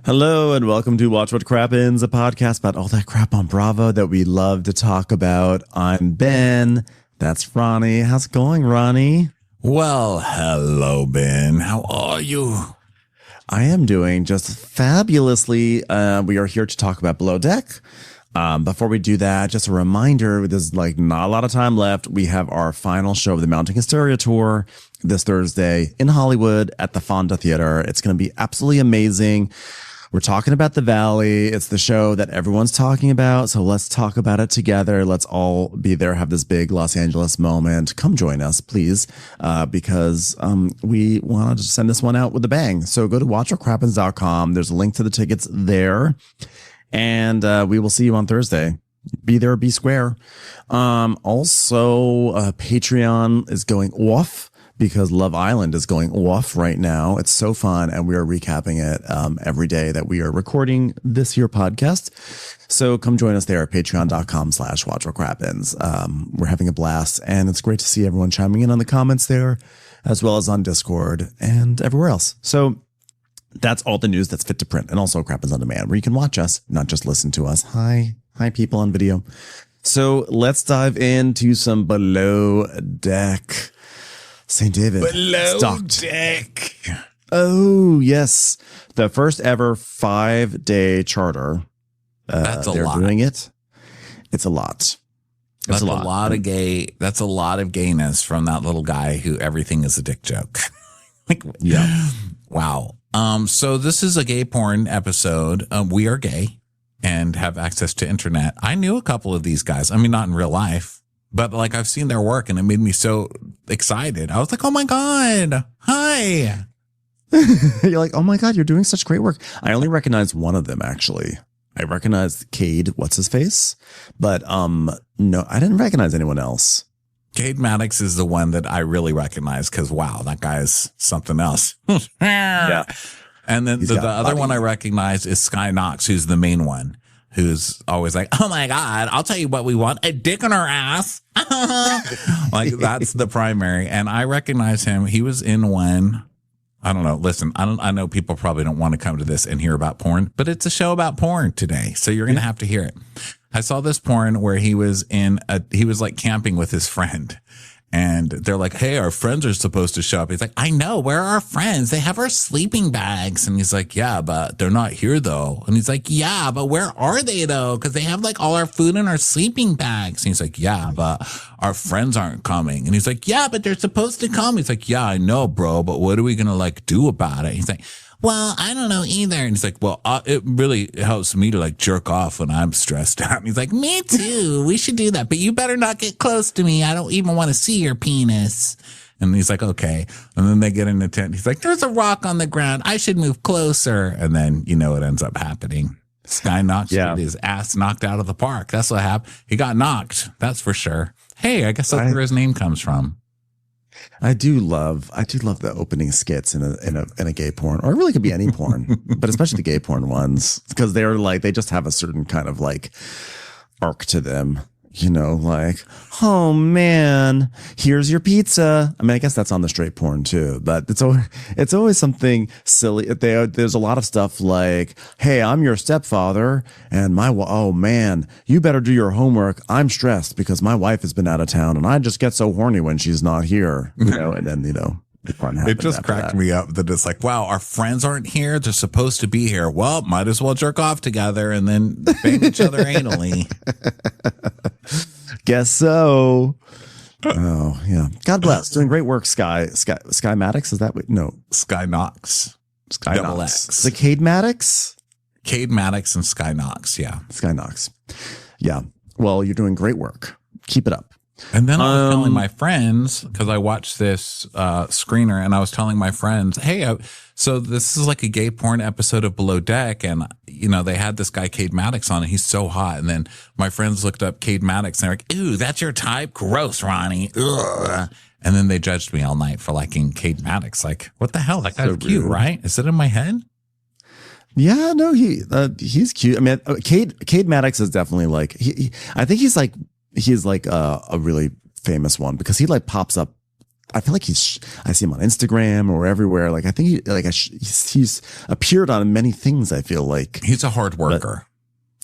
Hello and welcome to Watch What Crappens, a podcast about all that crap on Bravo that we love to talk about. I'm Ben. That's Ronnie. How's it going, Ronnie? Well, hello, Ben. How are you? I am doing just fabulously. We are here to talk about Below Deck. Before we do that, just a reminder, there's like not a lot of time left. We have our final show of the Mounting Hysteria Tour this Thursday in Hollywood at the Fonda Theater. It's going to be absolutely amazing. We're talking about the Valley. It's the show that everyone's talking about. So let's talk about it together. Let's all be there, have this big Los Angeles moment. Come join us, please, because we want to send this one out with a bang. So go to watchwhatcrappens.com. There's a link to the tickets there. And we will see you on Thursday. Be there, be square. Also, Patreon is going off because Love Island is going off right now. It's so fun, and we are recapping it every day that we are recording this here podcast. So come join us there at patreon.com/watchwhatcrappens. We're having a blast, and it's great to see everyone chiming in on the comments there, as well as on Discord and everywhere else. So that's all the news that's fit to print, and also Crappens on Demand, where you can watch us, not just listen to us. Hi people on video. So let's dive into some Below Deck. St. David. Below Deck. Oh, yes. The first ever 5-day charter. That's a lot. They're doing it. It's a lot. That's a lot of gay. That's a lot of gayness from that little guy who everything is a dick joke. Yeah. Wow. So this is a gay porn episode. We are gay and have access to internet. I knew a couple of these guys. I mean, not in real life, but like I've seen their work and it made me so excited. I was like, oh my God. Hi. You're like, oh my God, you're doing such great work. I only recognize one of them, actually. I recognized Cade, what's his face? But no, I didn't recognize anyone else. Cade Maddox is the one that I really recognize because, wow, that guy's something else. Yeah. And then the other one I recognize is Sky Knoxx, who's the main one, who's always like, oh my God, I'll tell you what we want, a dick in our ass. Like that's the primary. And I recognize him. He was in one. I don't know. Listen, I know people probably don't want to come to this and hear about porn, but it's a show about porn today. So you're going to have to hear it. I saw this porn where he was like camping with his friend. And they're like, hey, our friends are supposed to show up. He's like, I know. Where are our friends? They have our sleeping bags. And he's like, yeah, but they're not here, though. And he's like, yeah, but where are they, though? Because they have like all our food in our sleeping bags. And he's like, yeah, but our friends aren't coming. And he's like, yeah, but they're supposed to come. He's like, yeah, I know, bro. But what are we going to like do about it? He's like, well, I don't know either. And he's like, well, it really helps me to like jerk off when I'm stressed out. And he's like, me too. We should do that. But you better not get close to me. I don't even want to see your penis. And he's like, okay. And then they get in the tent. He's like, there's a rock on the ground. I should move closer. And then, you know, what ends up happening. Sky Knoxx got his ass knocked out of the park. That's what happened. He got knocked. That's for sure. Hey, I guess that's where his name comes from. I do love the opening skits in a gay porn, or it really could be any porn, but especially the gay porn ones, because they're like, they just have a certain kind of like arc to them, you know, like, oh man, here's your pizza. I mean, I guess that's on the straight porn too, but it's always something silly. There's a lot of stuff like, hey, I'm your stepfather and oh man, you better do your homework. I'm stressed because my wife has been out of town and I just get so horny when she's not here, you know, and then, you know, it just cracked me up that it's like, wow, our friends aren't here. They're supposed to be here. Well, might as well jerk off together and then bang each other anally. Guess so. Oh, yeah. God bless. Doing great work, Sky Maddox. Is that what? No. Sky Knoxx. Sky Double Knoxx. X. The Cade Maddox? Cade Maddox and Sky Knoxx. Yeah. Sky Knoxx. Yeah. Well, you're doing great work. Keep it up. And then I was telling my friends, because I watched this screener, and I was telling my friends, hey, so this is like a gay porn episode of Below Deck, and, you know, they had this guy, Cade Maddox, on, and he's so hot. And then my friends looked up Cade Maddox, and they're like, ooh, that's your type? Gross, Ronnie. Ugh. And then they judged me all night for liking Cade Maddox. Like, what the hell? That guy's so cute, right? Is it in my head? Yeah, no, he's cute. I mean, Cade Maddox is definitely like, I think he's like a really famous one because he like pops up I feel like I see him on Instagram or everywhere. Like I think he's appeared on many things. I feel like he's a hard worker.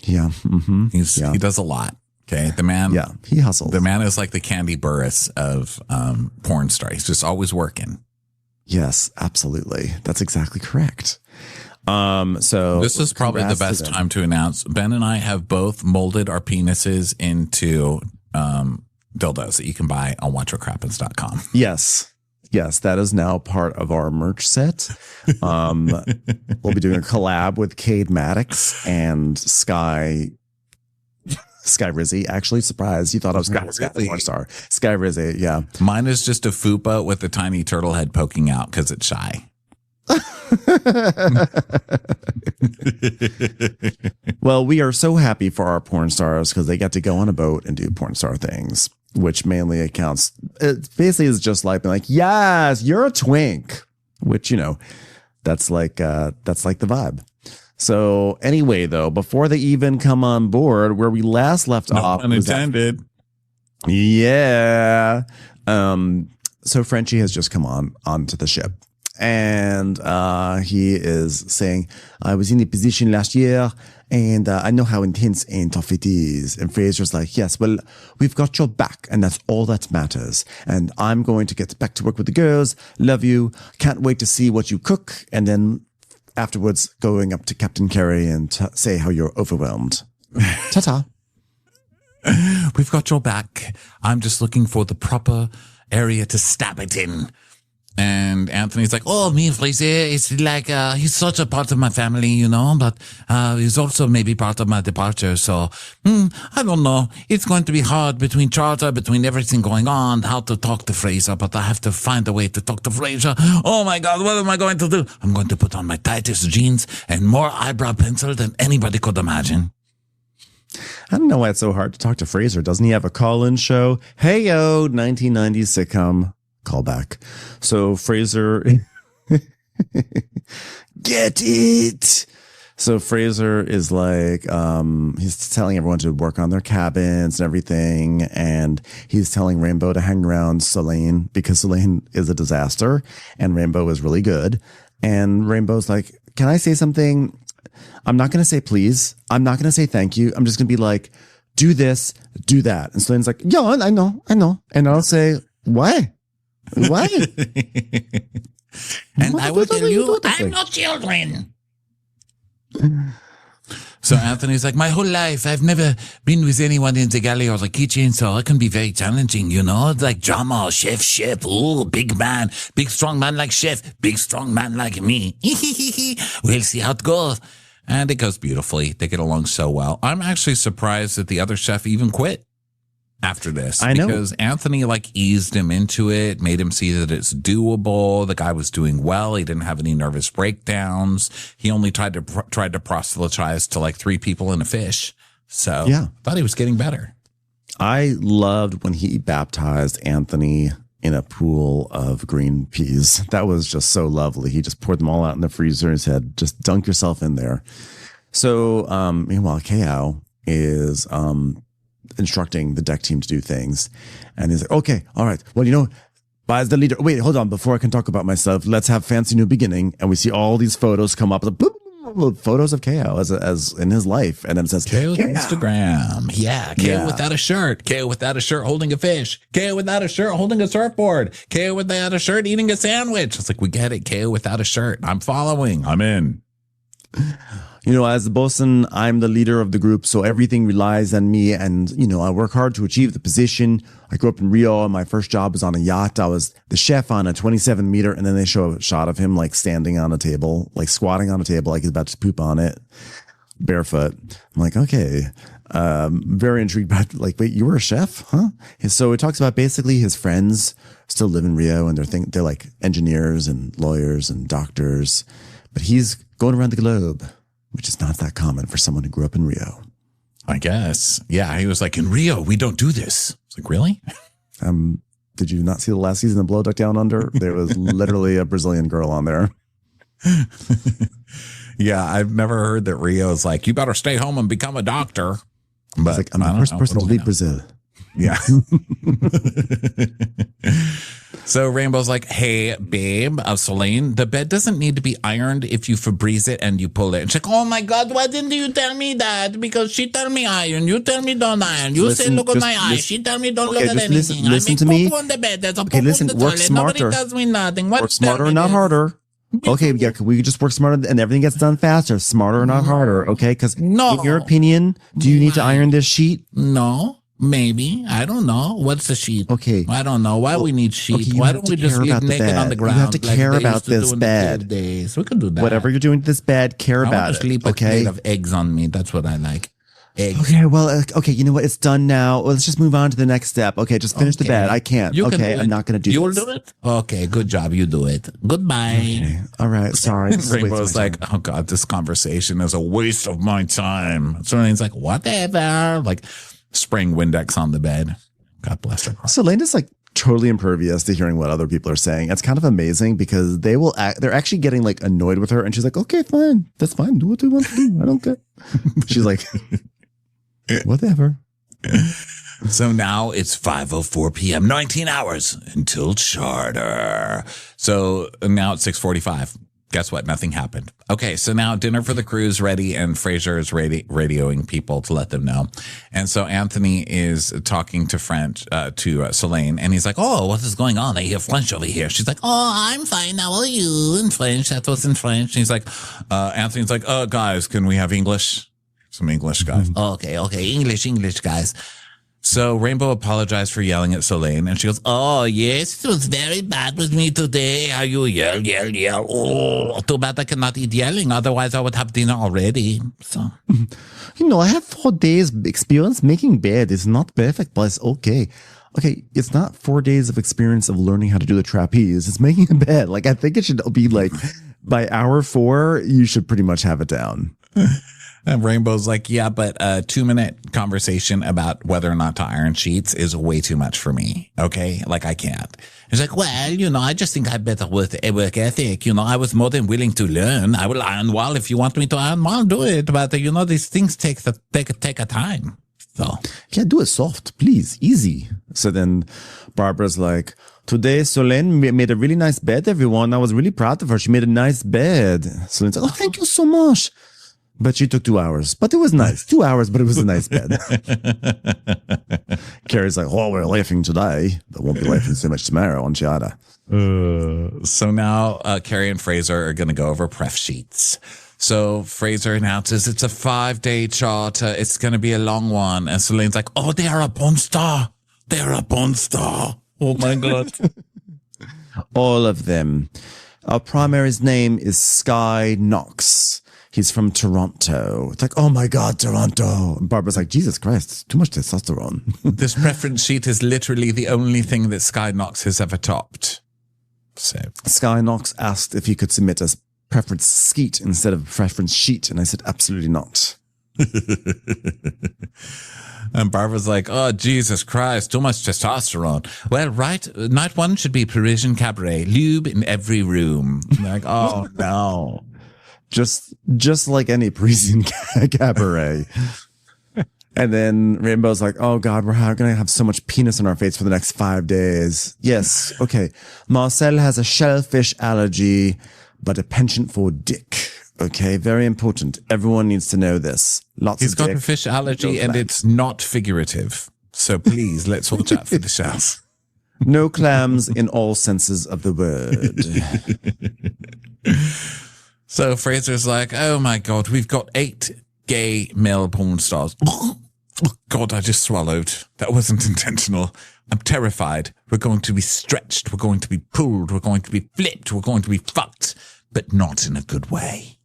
Yeah. Mm-hmm. He does a lot. Okay. The man. Yeah. He hustles. The man is like the Candy Burris of porn star. He's just always working. Yes, absolutely. That's exactly correct. So this is probably the best time to announce Ben and I have both molded our penises into dildos that you can buy on watchwhatcrappens.com. Yes. That is now part of our merch set. We'll be doing a collab with Cade Maddox and Sky Rizzy. Actually, surprised you thought I was Sky Rizzy. Yeah. Mine is just a fupa with a tiny turtle head poking out because it's shy. Well, we are so happy for our porn stars because they get to go on a boat and do porn star things, which mainly accounts. It basically is just like being like, yes, you're a twink, which, that's like the vibe. So anyway, though, before they even come on board, where we last left off, unintended. Yeah. So Frenchie has just come onto the ship. And he is saying, I was in the position last year, and I know how intense and tough it is. And Fraser's like, yes, well, we've got your back, and that's all that matters. And I'm going to get back to work with the girls. Love you. Can't wait to see what you cook. And then afterwards, going up to Captain Carey and say how you're overwhelmed. Ta-ta. We've got your back. I'm just looking for the proper area to stab it in. And Anthony's like, oh, me and Fraser, it's like, he's such a part of my family, but he's also maybe part of my departure. So, I don't know. It's going to be hard between charter, between everything going on, how to talk to Fraser, but I have to find a way to talk to Fraser. Oh my God, what am I going to do? I'm going to put on my tightest jeans and more eyebrow pencil than anybody could imagine. I don't know why it's so hard to talk to Fraser. Doesn't he have a call-in show? Hey, yo, 1990s sitcom. Callback. So Fraser, get it. So Fraser is like, he's telling everyone to work on their cabins and everything. And he's telling Rainbow to hang around Selene because Selene is a disaster and Rainbow is really good. And Rainbow's like, can I say something? I'm not going to say please. I'm not going to say thank you. I'm just going to be like, do this, do that. And Selene's like, yeah, I know. And I'll say, why? What? And I will tell you, I'm not children. So Anthony's like, my whole life, I've never been with anyone in the galley or the kitchen, so it can be very challenging, It's like drama, chef. Oh, big man, big strong man like chef, big strong man like me. We'll see how it goes. And it goes beautifully. They get along so well. I'm actually surprised that the other chef even quit after this. I know. Because Anthony eased him into it, made him see that it's doable. The guy was doing well. He didn't have any nervous breakdowns. He only tried to proselytize to 3 people and a fish. So yeah, thought he was getting better. I loved when he baptized Anthony in a pool of green peas. That was just so lovely. He just poured them all out in the freezer and said, just dunk yourself in there. So meanwhile, Kao is instructing the deck team to do things. And he's like, okay, all right. Well, as the leader, wait, hold on. Before I can talk about myself, let's have fancy new beginning. And we see all these photos come up. Photos of Kao as in his life. And then it says, Kao Instagram. Yeah. Kao without a shirt. Kao without a shirt holding a fish. Kao without a shirt holding a surfboard. Kao without a shirt eating a sandwich. It's like, we get it. Kao without a shirt. I'm following. I'm in. As the bosun, I'm the leader of the group, so everything relies on me. And, I work hard to achieve the position. I grew up in Rio, and my first job was on a yacht. I was the chef on a 27-meter, and then they show a shot of him, standing on a table, squatting on a table, like he's about to poop on it, barefoot. I'm like, okay. Very intrigued by, wait, you were a chef? Huh? So it talks about basically his friends still live in Rio, and they're like engineers and lawyers and doctors. But he's going around the globe, which is not that common for someone who grew up in Rio. I guess. Yeah, he was like, in Rio, we don't do this. It's like, really? Did you not see the last season of Blow Duck Down Under? There was literally a Brazilian girl on there. Yeah, I've never heard that Rio is like, you better stay home and become a doctor. But I'm the first person to leave Brazil. Yeah. So Rainbow's like, hey, babe, Celine, the bed doesn't need to be ironed if you Febreze it and you pull it. And she's like, oh my God, why didn't you tell me that? Because she tell me iron. You tell me don't iron. You say look at my eyes. She tell me don't look at anything. Listen to me. On the bed. There's a okay, listen, on the work toilet. smarter. Nobody tells me nothing. What work smarter, not harder. Okay, yeah, we could just work smarter and everything gets done faster. Smarter, not harder. Okay, because in your opinion, do you need to iron this sheet? No. Maybe. I don't know. What's the sheet? Okay. I don't know. Why we need sheet? Okay, why don't we just get naked on the ground? You have to care about this bed. We could do that. Whatever you're doing to this bed, care about it. Sleep okay. Of eggs on me. That's what I like. Eggs. Okay, well, okay, you know what? It's done now. Well, let's just move on to the next step. Okay, just finish the bed. I can't. I'm not going to do You'll this. do it? Okay, good job. You do it. Goodbye. Okay. All right, sorry. Rainbow's like, oh God, this conversation is a waste of my time. So he's like, whatever. Like, spraying Windex on the bed. God bless her. Selena's like totally impervious to hearing what other people are saying. It's kind of amazing because they're actually getting like annoyed with her and she's like, okay, fine. That's fine. Do what you want to do. I don't care. She's like, whatever. So now it's 5:04 p.m., 19 hours until charter. So now it's 6:45. Guess what? Nothing happened. Okay, so now dinner for the crew's ready, and Fraser is radioing people to let them know. And so Anthony is talking to Selene, and he's like, "Oh, what is going on? I hear French over here." She's like, "Oh, I'm fine. How are you?" In French. That was in French. And he's like, Anthony's like, guys, can we have English? Some English, guys. Okay, English, guys. So Rainbow apologized for yelling at Selene, and she goes, "Oh, yes, it was very bad with me today. How you yell. Oh, too bad I cannot eat yelling. Otherwise, I would have dinner already." So, I have 4 days experience making bed. It's not perfect, but it's okay. Okay, it's not 4 days of experience of learning how to do the trapeze. It's making a bed. Like, I think it should be like by hour 4, you should pretty much have it down. And Rainbow's like, yeah, but a 2-minute conversation about whether or not to iron sheets is way too much for me. Okay? Like, I can't. He's like, well, I just think I better work ethic. I was more than willing to learn. I will iron wall. If you want me to iron wall, do it. But, these things take a time. So. Yeah, do it soft, please. Easy. So then Barbara's like, today Solène made a really nice bed, everyone. I was really proud of her. She made a nice bed. Solene's like, oh, thank you so much. But she took 2 hours. But it was nice. 2 hours, but it was a nice bed. Carrie's like, oh, we're laughing today, but won't be laughing so much tomorrow on Giada. So now Carrie and Fraser are going to go over pref sheets. So Fraser announces it's a 5-day charter. It's going to be a long one. And Celine's like, oh, they're a porn star. They're a porn star. Oh, my God. All of them. Our primary's name is Sky Knoxx. He's from Toronto. It's like, oh my God, Toronto. And Barbara's like, Jesus Christ, it's too much testosterone. This preference sheet is literally the only thing that Sky Knoxx has ever topped. So Sky Knoxx asked if he could submit a preference skeet instead of preference sheet. And I said, absolutely not. And Barbara's like, oh, Jesus Christ, too much testosterone. Well, right, night 1 should be Parisian cabaret, lube in every room. I'm like, oh, no. Just like any Parisian cabaret. And then Rainbow's like, oh God, we're going to have so much penis on our face for the next 5 days. Yes. Okay. Marcel has a shellfish allergy, but a penchant for dick. Okay. Very important. Everyone needs to know this. He's got a fish allergy and it's not figurative. So please, let's watch out for the shells. No clams in all senses of the word. So Fraser's like, oh my God, we've got 8 gay male porn stars. Oh God, I just swallowed. That wasn't intentional. I'm terrified. We're going to be stretched. We're going to be pulled. We're going to be flipped. We're going to be fucked, but not in a good way.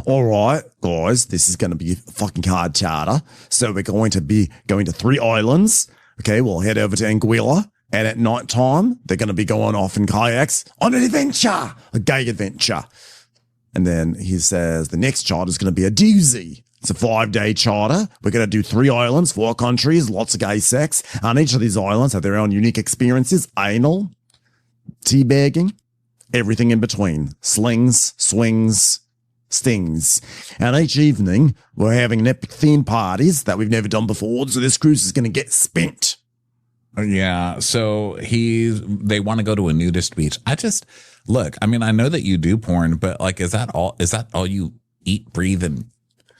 All right, guys, this is going to be a fucking hard charter. So we're going to be going to 3 islands. Okay, we'll head over to Anguilla. And at night time, they're going to be going off in kayaks on an adventure, a gay adventure. And then he says the next charter is going to be a doozy. It's a 5-day charter. We're going to do 3 islands, 4 countries, lots of gay sex. And each of these islands have their own unique experiences. Anal, teabagging, everything in between. Slings, swings, stings. And each evening, we're having an epic theme parties that we've never done before. So this cruise is going to get spent. Yeah. So they want to go to a nudist beach. Look, I mean, I know that you do porn, but like, is that all you eat, breathe, and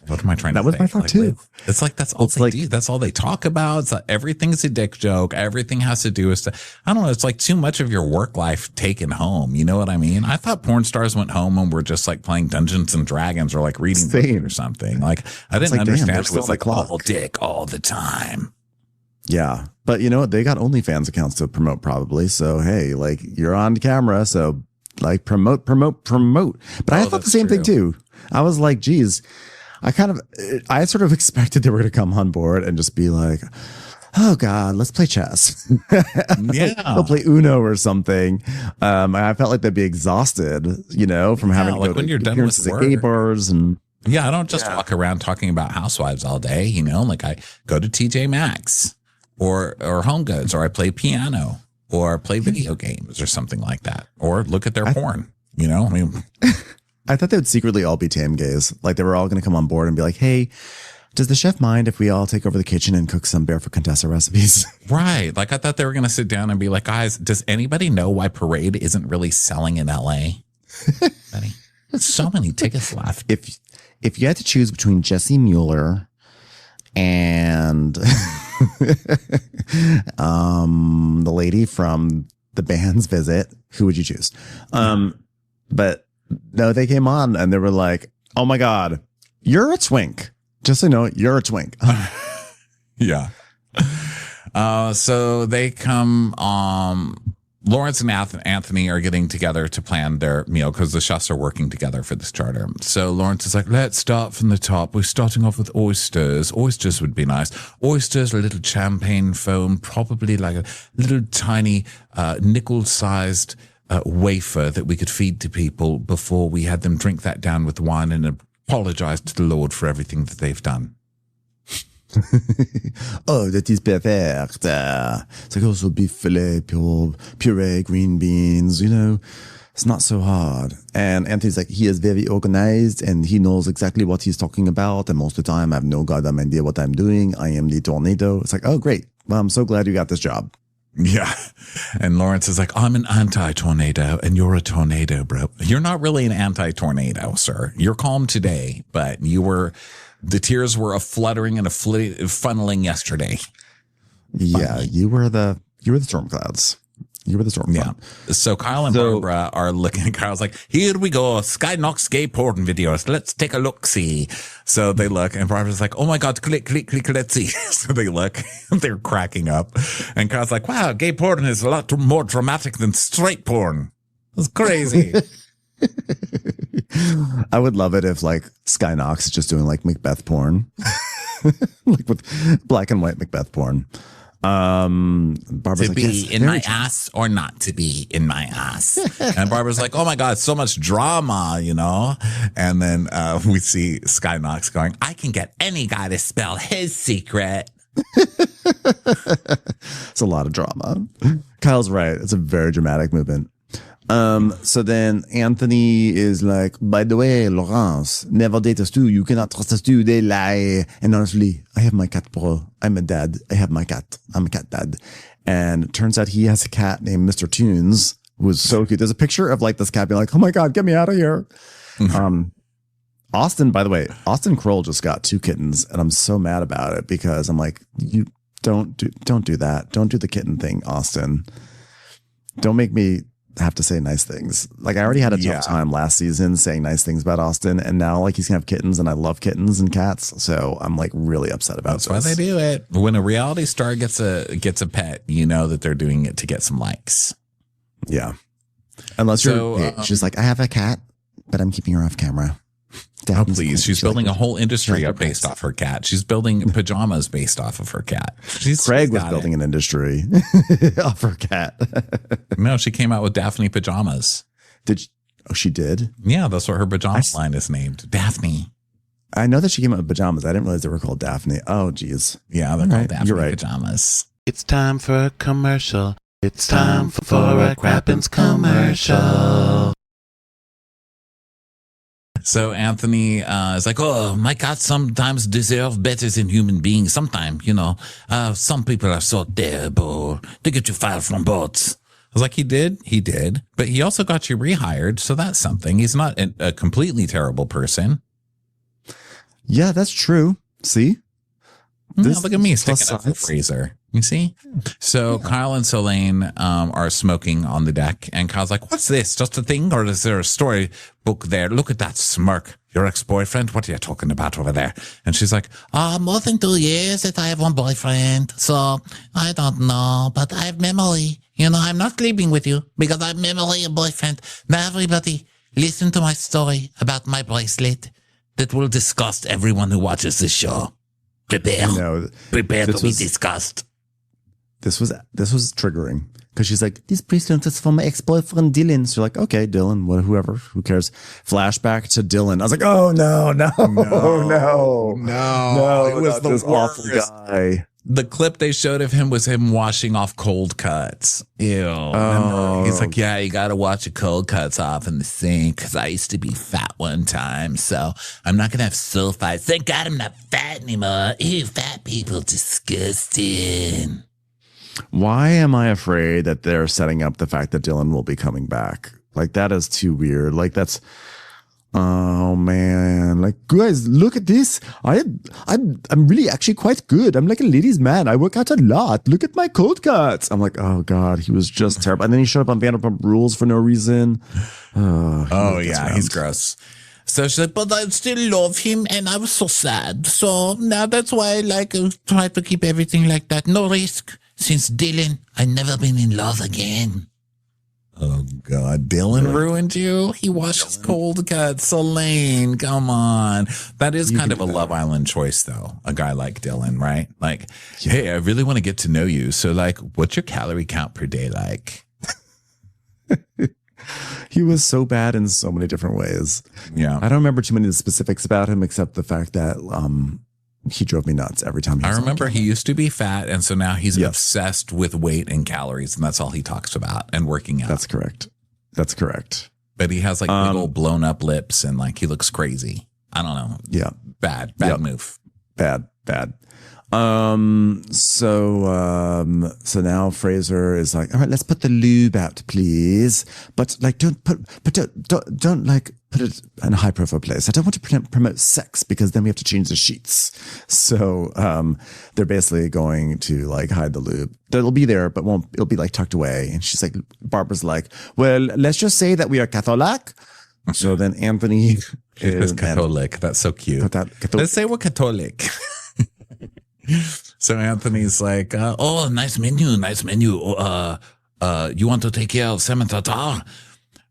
what am I trying to say? That was my thought too. It's like, that's all they do. That's all they talk about. It's like, everything's a dick joke. Everything has to do with stuff. I don't know. It's like too much of your work life taken home. You know what I mean? I thought porn stars went home and were just like playing Dungeons and Dragons or like reading books or something. Like, I didn't understand it was like all dick all the time. Yeah. But you know what? They got OnlyFans accounts to promote probably. So, hey, like you're on camera. So like promote. But I thought the same thing too. I was like, geez, I sort of expected they were going to come on board and just be like, oh God, let's play chess. Yeah. They'll play Uno or something. I felt like they'd be exhausted, you know, from having to go when to you're done with work. gay bars and. Yeah. I don't just walk around talking about housewives all day, you know, like I go to TJ Maxx or Home Goods, or I play piano or play video games or something like that, or look at their porn, you know, I mean, I thought they would secretly all be tame gays. Like they were all going to come on board and be like, hey, does the chef mind if we all take over the kitchen and cook some Barefoot Contessa recipes? Right. Like I thought they were going to sit down and be like, guys, does anybody know why Parade isn't really selling in LA? There's so many tickets left. If you had to choose between Jesse Mueller and the lady from the band's visit, who would you choose? But no, they came on and they were like, oh my God, you're a twink. Just so you know, you're a twink. Yeah. So they come, Lawrence and Anthony are getting together to plan their meal because the chefs are working together for this charter. So Lawrence is like, let's start from the top. We're starting off with oysters. Oysters would be nice. Oysters, a little champagne foam, probably like a little tiny nickel-sized wafer that we could feed to people before we had them drink that down with wine and apologize to the Lord for everything that they've done. Oh, that is perfect. It's like also beef fillet, puree, green beans, you know, it's not so hard. And Anthony's like, he is very organized and he knows exactly what he's talking about. And most of the time I have no goddamn idea what I'm doing. I am the tornado. It's like, oh, great. Well, I'm so glad you got this job. Yeah. And Lawrence is like, I'm an anti-tornado and you're a tornado, bro. You're not really an anti-tornado, sir. You're calm today, but the tears were a fluttering and a funneling yesterday. Yeah. Finally. You were the storm clouds. You were the storm cloud. Yeah. So Kyle and Barbara are looking at Kyle's like, here we go. Sky Knoxx gay porn videos. Let's take a look-see. So they look and Barbara's like, oh my God, click, let's see. So they look, they're cracking up. And Kyle's like, wow, gay porn is a lot more dramatic than straight porn. It's crazy. I would love it if like Sky Knoxx is just doing like Macbeth porn. Like with black and white Macbeth porn. Barbara's to be yes, in my ass or not to be in my ass. And Barbara's like, oh my God, so much drama, you know? And then we see Sky Knoxx going, I can get any guy to spell his secret. It's a lot of drama. Kyle's right. It's a very dramatic movement. So then Anthony is like, by the way, Laurence, never date us too. You cannot trust us too. They lie. And honestly, I have my cat, bro. I'm a dad. I have my cat. I'm a cat dad. And it turns out he has a cat named Mr. Tunes, who is so cute. There's a picture of like this cat being like, oh my God, get me out of here. Austin, by the way, Austin Kroll just got 2 kittens and I'm so mad about it because I'm like, you don't do that. Don't do the kitten thing, Austin. Don't make me have to say nice things. Like I already had a tough time last season saying nice things about Austin, and now like he's gonna have kittens, and I love kittens and cats, so I'm like really upset about this. That's why they do it. When a reality star gets a pet, you know that they're doing it to get some likes. Yeah, unless she's like, I have a cat, but I'm keeping her off camera. Oh, please. She's building a whole industry up based off her cat. She's building pajamas based off of her cat. Craig was building an industry off her cat. No, she came out with Daphne pajamas. She did? Yeah, that's what her pajamas line is named. Daphne. I know that she came out with pajamas. I didn't realize they were called Daphne. Oh, geez. Yeah, they're called Daphne pajamas. It's time for a commercial. It's time for a Crappens commercial. So Anthony is like, oh, my cats sometimes deserve better than human beings. Sometimes, some people are so terrible. They get you fired from boats. I was like, he did. But he also got you rehired. So that's something. He's not a completely terrible person. Yeah, that's true. See? Look at me sticking up for Fraser. You see? So Kyle and Solane are smoking on the deck, and Kyle's like, what's this? Just a thing? Or is there a storybook there? Look at that smirk. Your ex-boyfriend? What are you talking about over there? And she's like, more than 2 years that I have one boyfriend. So I don't know, but I have memory. I'm not sleeping with you because I have memory of boyfriend. Now everybody listen to my story about my bracelet that will disgust everyone who watches this show. Prepare to be discussed. This was triggering because she's like, this bracelet is from my ex-boyfriend Dylan. So you're like, okay, Dylan, whoever, who cares? Flashback to Dylan. I was like, oh no. It was the awful guy. The clip they showed of him was him washing off cold cuts. Ew. Oh. He's like, yeah, you got to wash your cold cuts off in the sink because I used to be fat one time. So I'm not going to have sulfites. Thank God I'm not fat anymore. Ew, fat people, disgusting. Why am I afraid that they're setting up the fact that Dylan will be coming back? Like, that is too weird. Like, that's... Oh man, like, guys, look at this. I'm really actually quite good. I'm like a ladies' man. I work out a lot. Look at my cold cuts. I'm like, oh God, he was just terrible. And then he showed up on Vanderpump Rules for no reason. He's gross. So she's like, but I still love him and I was so sad. So now that's why I try to keep everything like that. No risk. Since Dylan, I've never been in love again. Oh, God. Dylan ruined you? He washes cold cuts. Solane, come on. That is kind of a Love Island choice, though. A guy like Dylan, right? Like, hey, I really want to get to know you. So, what's your calorie count per day like? He was so bad in so many different ways. Yeah. I don't remember too many of the specifics about him, except the fact that he drove me nuts every time he was I remember he used to be fat, and so now he's obsessed with weight and calories, and that's all he talks about, and working out. That's correct. But he has big old blown up lips, and he looks crazy. I don't know. Yeah. Bad move. Bad. So now Fraser is like, all right, let's put the lube out, please. But don't put it in a high profile place. I don't want to promote sex because then we have to change the sheets. So, they're basically going to hide the lube. It'll be there, but it'll be tucked away. And she's like, Barbara's like, well, let's just say that we are Catholic. So then Anthony is Catholic. That's so cute. Let's say we're Catholic. So Anthony's like, oh, nice menu. You want to take care of salmon tartare?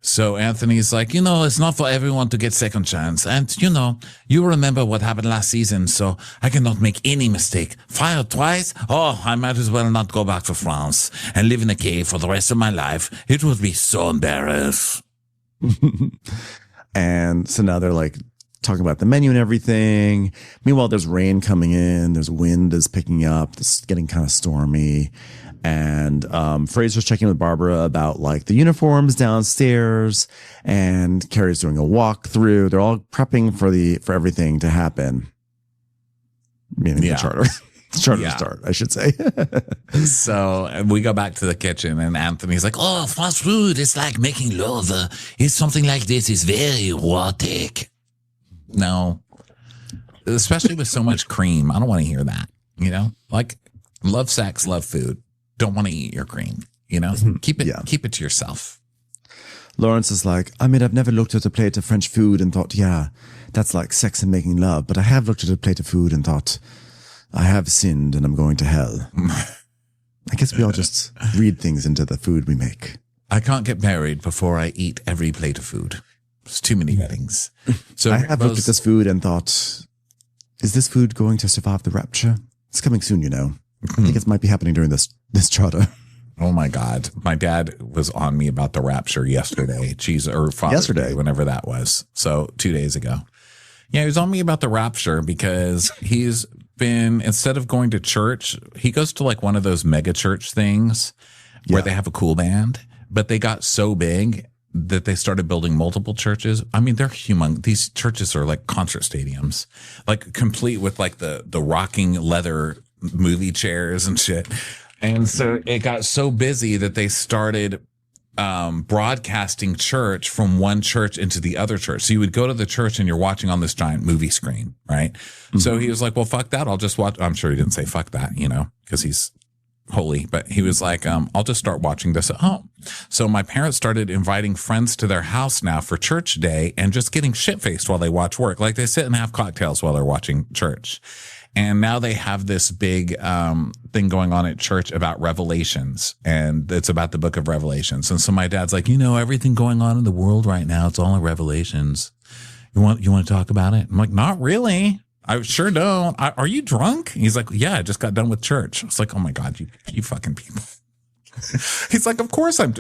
So Anthony's like, it's not for everyone to get second chance. And, you remember what happened last season, so I cannot make any mistake. Fired twice? Oh, I might as well not go back to France and live in a cave for the rest of my life. It would be so embarrassing. And so now they're talking about the menu and everything. Meanwhile, there's rain coming in. There's wind is picking up. It's getting kind of stormy. And Fraser's checking with Barbara about the uniforms downstairs. And Carrie's doing a walkthrough. They're all prepping for everything to happen. Meaning the charter. Charter to start, I should say. So we go back to the kitchen, and Anthony's like, oh, fast food is like making love. It's something like this is very erotic. No, especially with so much cream. I don't want to hear that, love sex, love food. Don't want to eat your cream, keep it to yourself. Lawrence is like, I've never looked at a plate of French food and thought, yeah, that's like sex and making love. But I have looked at a plate of food and thought, I have sinned and I'm going to hell. I guess we all just read things into the food we make. I can't get married before I eat every plate of food. There's too many things. So I have looked at this food and thought, is this food going to survive the rapture? It's coming soon, I think it might be happening during this charter. Oh my God. My dad was on me about the rapture yesterday. Father's Day, whenever that was. So 2 days ago. Yeah, he was on me about the rapture because he's been, instead of going to church, he goes to one of those mega church things where they have a cool band, but they got so big that they started building multiple churches. I mean, they're humongous. These churches are like concert stadiums, like complete with like the rocking leather movie chairs and shit. And so it got so busy that they started broadcasting church from one church into the other church. So you would go to the church and you're watching on this giant movie screen, right? Mm-hmm. So he was like, well, fuck that. I'll just watch. I'm sure he didn't say fuck that, you know, because he's holy, but he was like, I'll just start watching this at home. So my parents started inviting friends to their house now for church day and just getting shit-faced while they watch work. Like they sit and have cocktails while they're watching church. And now they have this big thing going on at church about Revelations, and it's about the book of Revelations. And so my dad's like, you know, everything going on in the world right now, it's all in Revelations. You want to talk about it? I'm like, not really. I sure don't. Are you drunk? He's like, yeah, I just got done with church. I was like, oh my God, you fucking people. He's like, of course I've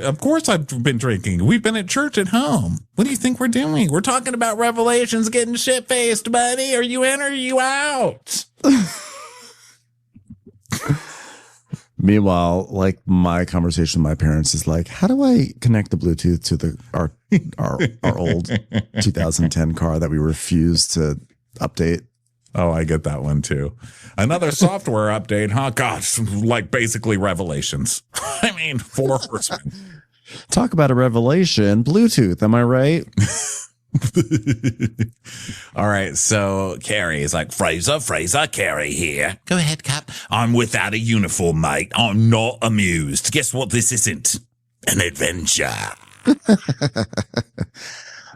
been drinking. We've been at church at home. What do you think we're doing? We're talking about Revelations, getting shit-faced, buddy. Are you in or are you out? Meanwhile, like my conversation with my parents is like, how do I connect the Bluetooth to our old 2010 car that we refused to update? Oh, I get that one too. Another software update, huh? Gosh, like basically Revelations. I mean, 4 horsemen. Talk about a revelation. Bluetooth, am I right? All right, so Carrie is like, Fraser, Carrie here. Go ahead, Cap. I'm without a uniform, mate. I'm not amused. Guess what this isn't? An adventure.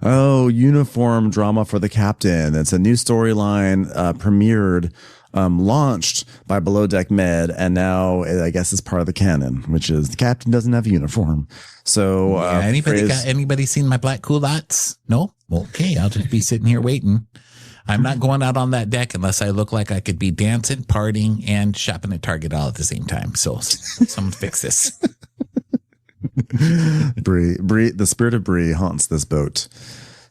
Oh, uniform drama for the captain. It's a new storyline premiered, launched by Below Deck Med, and now I guess it's part of the canon, which is the captain doesn't have a uniform. So anybody seen my black culottes? No? Okay, I'll just be sitting here waiting. I'm not going out on that deck unless I look like I could be dancing, partying, and shopping at Target all at the same time. So someone fix this. Bree, the spirit of Bree haunts this boat.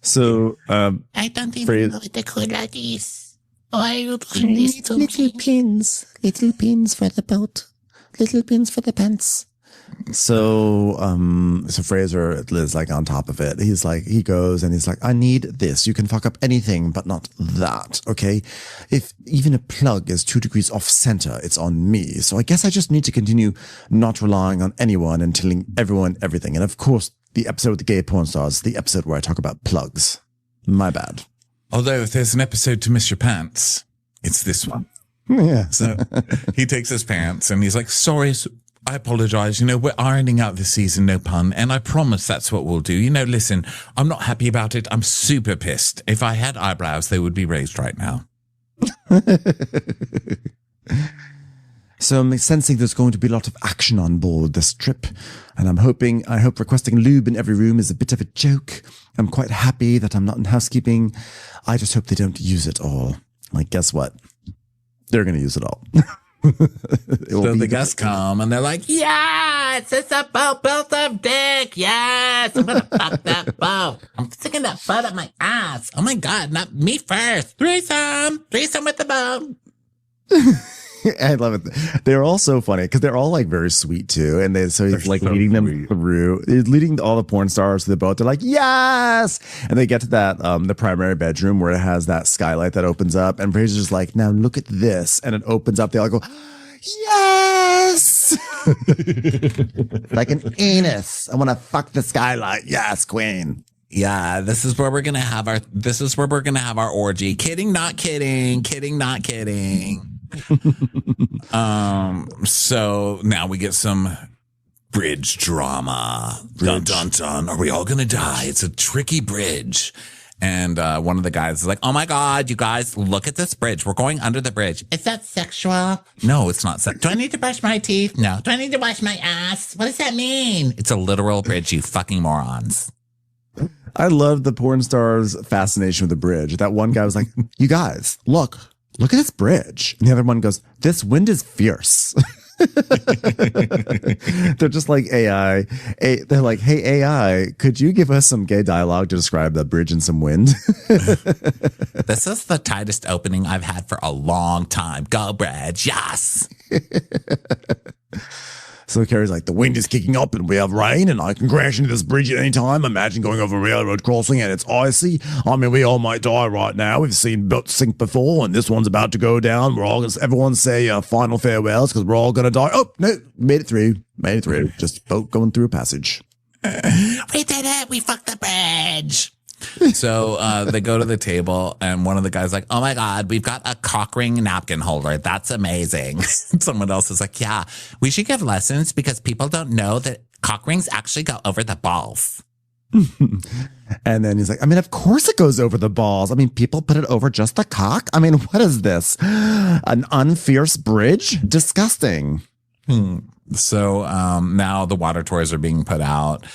So I don't even know what the culotte is. Why are you doing this to me? Little pins for the boat, little pins for the pants. So Fraser is like on top of it. He goes and he's like, I need this. You can fuck up anything, but not that. Okay. If even a plug is 2 degrees off center, it's on me. So I guess I just need to continue not relying on anyone and telling everyone everything. And of course, the episode with the gay porn stars, the episode where I talk about plugs. My bad. Although if there's an episode to miss your pants, it's this one. Yeah. So he takes his pants and he's like, sorry, I apologize. You know, we're ironing out this season, no pun. And I promise that's what we'll do. You know, listen, I'm not happy about it. I'm super pissed. If I had eyebrows, they would be raised right now. So I'm sensing there's going to be a lot of action on board this trip. And I hope requesting lube in every room is a bit of a joke. I'm quite happy that I'm not in housekeeping. I just hope they don't use it all. Like, guess what? They're going to use it all. So the guests come and they're like, yes, it's a boat built of dick. Yes, I'm going to fuck that boat. I'm sticking that butt up my ass. Oh my God, not me first. Threesome with the boat. I love it. They're all so funny because they're all like very sweet too. And he's like leading them through, leading all the porn stars to the boat. They're like, yes. And they get to that, the primary bedroom where it has that skylight that opens up. And Fraser's just like, now look at this. And it opens up. They all go, yes. Like an anus. I want to fuck the skylight. Yes, queen. Yeah, this is where we're gonna have our orgy. Kidding, not kidding. Kidding, not kidding. So now we get some bridge drama. Dun dun dun. Are we all gonna die? It's a tricky bridge. And one of the guys is like, oh my God, you guys, look at this bridge. We're going under the bridge. Is that sexual? No, it's not sexual. Do I need to brush my teeth? No. Do I need to wash my ass? What does that mean? It's a literal bridge, you fucking morons. I love the porn star's fascination with the bridge. That one guy was like, you guys, look at this bridge. And the other one goes, this wind is fierce. They're just like AI. They're like, hey, AI, could you give us some gay dialogue to describe the bridge and some wind? This is the tightest opening I've had for a long time. Go, bridge. Yes. So Carrie's like, the wind is kicking up and we have rain and I can crash into this bridge at any time. Imagine going over a railroad crossing and it's icy. I mean, we all might die right now. We've seen boats sink before and this one's about to go down. We're all going to, everyone say final farewells because we're all going to die. Oh, no, made it through. Just boat going through a passage. We did it. We fucked the bridge. So they go to the table and one of the guys like, oh my God, we've got a cock ring napkin holder. That's amazing. Someone else is like, yeah, we should give lessons because people don't know that cock rings actually go over the balls. And then he's like, I mean, of course it goes over the balls. I mean, people put it over just the cock. I mean, what is this? An unfierce bridge? Disgusting. So now the water toys are being put out.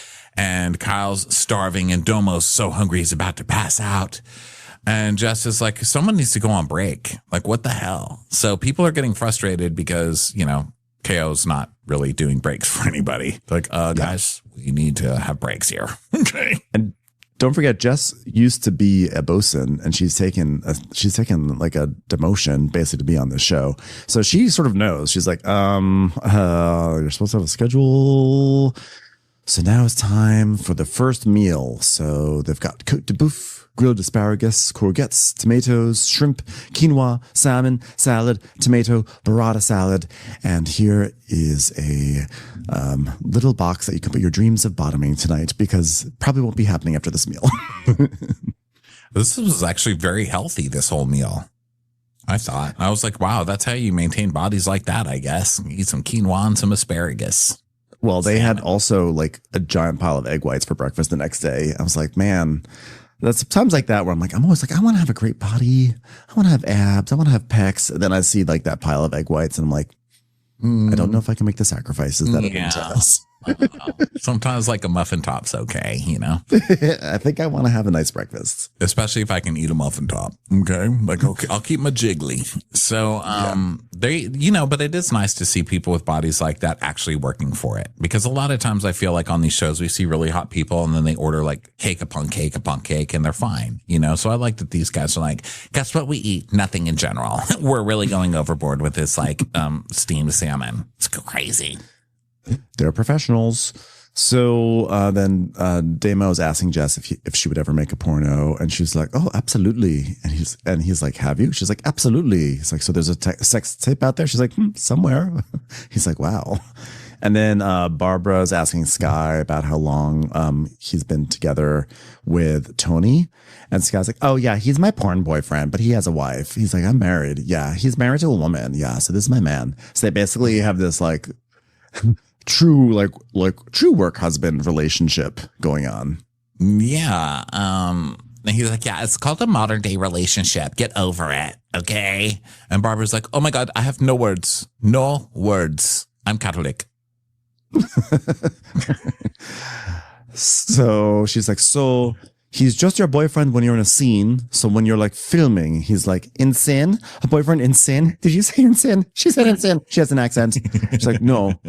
And Kyle's starving and Domo's so hungry he's about to pass out. And Jess is like, someone needs to go on break. Like, what the hell? So people are getting frustrated because, you know, KO's not really doing breaks for anybody. Like, guys, we need to have breaks here. Okay. And don't forget, Jess used to be a bosun and she's taken like a demotion basically to be on the show. So she sort of knows. She's like, you're supposed to have a schedule. So now it's time for the first meal. So they've got cote de boeuf, grilled asparagus, courgettes, tomatoes, shrimp, quinoa, salmon, salad, tomato, burrata salad. And here is a little box that you can put your dreams of bottoming tonight because it probably won't be happening after this meal. This was actually very healthy, this whole meal. I thought. I was like, wow, that's how you maintain bodies like that, I guess. Eat some quinoa and some asparagus. Well, they had also like a giant pile of egg whites for breakfast the next day. I was like, man, that's times like that where I'm always like, I want to have a great body. I want to have abs. I want to have pecs. And then I see like that pile of egg whites and I'm like, I don't know if I can make the sacrifices that it entails. Sometimes like a muffin top's okay, you know? I think I want to have a nice breakfast. Especially if I can eat a muffin top. Okay. Like, okay, I'll keep my jiggly. So, they, you know, but it is nice to see people with bodies like that actually working for it. Because a lot of times I feel like on these shows, we see really hot people and then they order like cake upon cake upon cake and they're fine, you know? So I like that these guys are like, guess what we eat? Nothing in general. We're really going overboard with this like, steamed salmon. It's crazy. They're professionals. So then Damo is asking Jess if she would ever make a porno, and she's like, "Oh, absolutely." And he's like, "Have you?" She's like, "Absolutely." He's like, "So there's a sex tape out there?" She's like, "Somewhere." He's like, "Wow." And then Barbara's asking Sky about how long he's been together with Tony, and Sky's like, "Oh yeah, he's my porn boyfriend, but he has a wife." He's like, "I'm married." Yeah, he's married to a woman. Yeah, so this is my man. So they basically have this like. True, like true work husband relationship going on. Yeah. And he's like, yeah, it's called a modern day relationship. Get over it. Okay. And Barbara's like, oh my God, I have no words. No words. I'm Catholic. So she's like, so he's just your boyfriend when you're in a scene. So when you're like filming, he's like, insane? A boyfriend insane? Did you say insane? She said insane. She has an accent. She's like, no.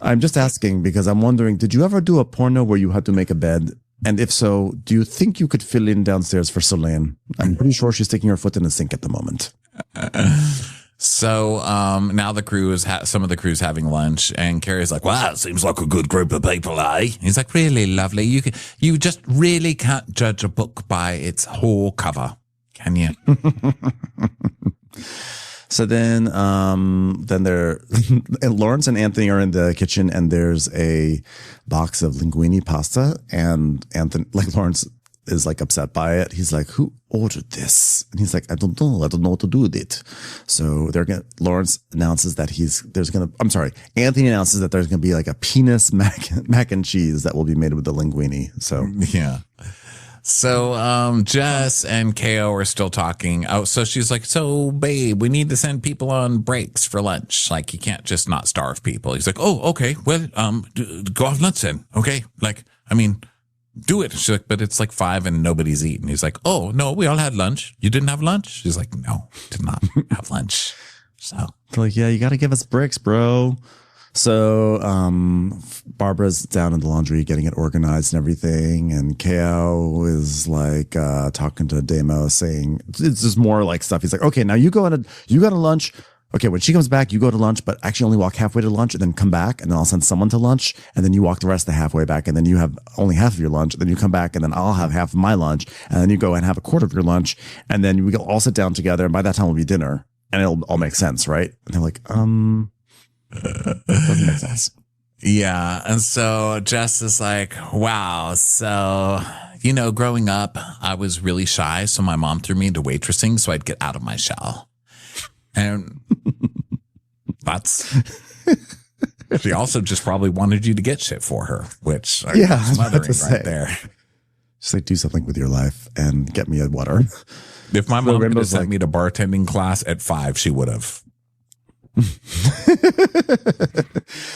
I'm just asking because I'm wondering, did you ever do a porno where you had to make a bed? And if so, do you think you could fill in downstairs for Solane? I'm pretty sure she's sticking her foot in the sink at the moment. So now the crew is some of the crew's having lunch, and Carrie's like, "Wow, it seems like a good group of people, eh?" He's like, "Really lovely. You just really can't judge a book by its whole cover, can you?" So then they're Lawrence and Anthony are in the kitchen, and there's a box of linguine pasta, and Anthony, like Lawrence, is like upset by it. He's like, "Who ordered this?" And he's like, "I don't know what to do with it." So Lawrence announces that Anthony announces that there's gonna be like a penis mac and cheese that will be made with the linguine. So yeah. So Jess and KO are still talking. Oh, so she's like, "So babe, we need to send people on breaks for lunch. Like you can't just not starve people." He's like, "Oh, okay. Well, go have lunch then. Okay. Like, I mean, do it." She's like, "But it's like 5 and nobody's eaten." He's like, "Oh no, we all had lunch. You didn't have lunch?" She's like, "No, did not have lunch." So they're like, "Yeah, you got to give us bricks, bro." So Barbara's down in the laundry getting it organized and everything, and KO is like talking to Damo, saying it's just more like stuff. He's like, "Okay, now you go on lunch. okay, when she comes back, you go to lunch, but actually only walk halfway to lunch and then come back, and then I'll send someone to lunch, and then you walk the rest of the halfway back, and then you have only half of your lunch, and then you come back, and then I'll have half of my lunch, and then you go and have a quarter of your lunch, and then we all sit down together, and by that time will be dinner, and it'll all make sense, right? And they're like, doesn't make sense. Yeah. And so Jess is like, wow. So, you know, growing up, I was really shy. So my mom threw me into waitressing so I'd get out of my shell. And she also just probably wanted you to get shit for her, which yeah, smothering right there. Just like do something with your life and get me a water. If my mom could have sent me to bartending class at 5, she would have.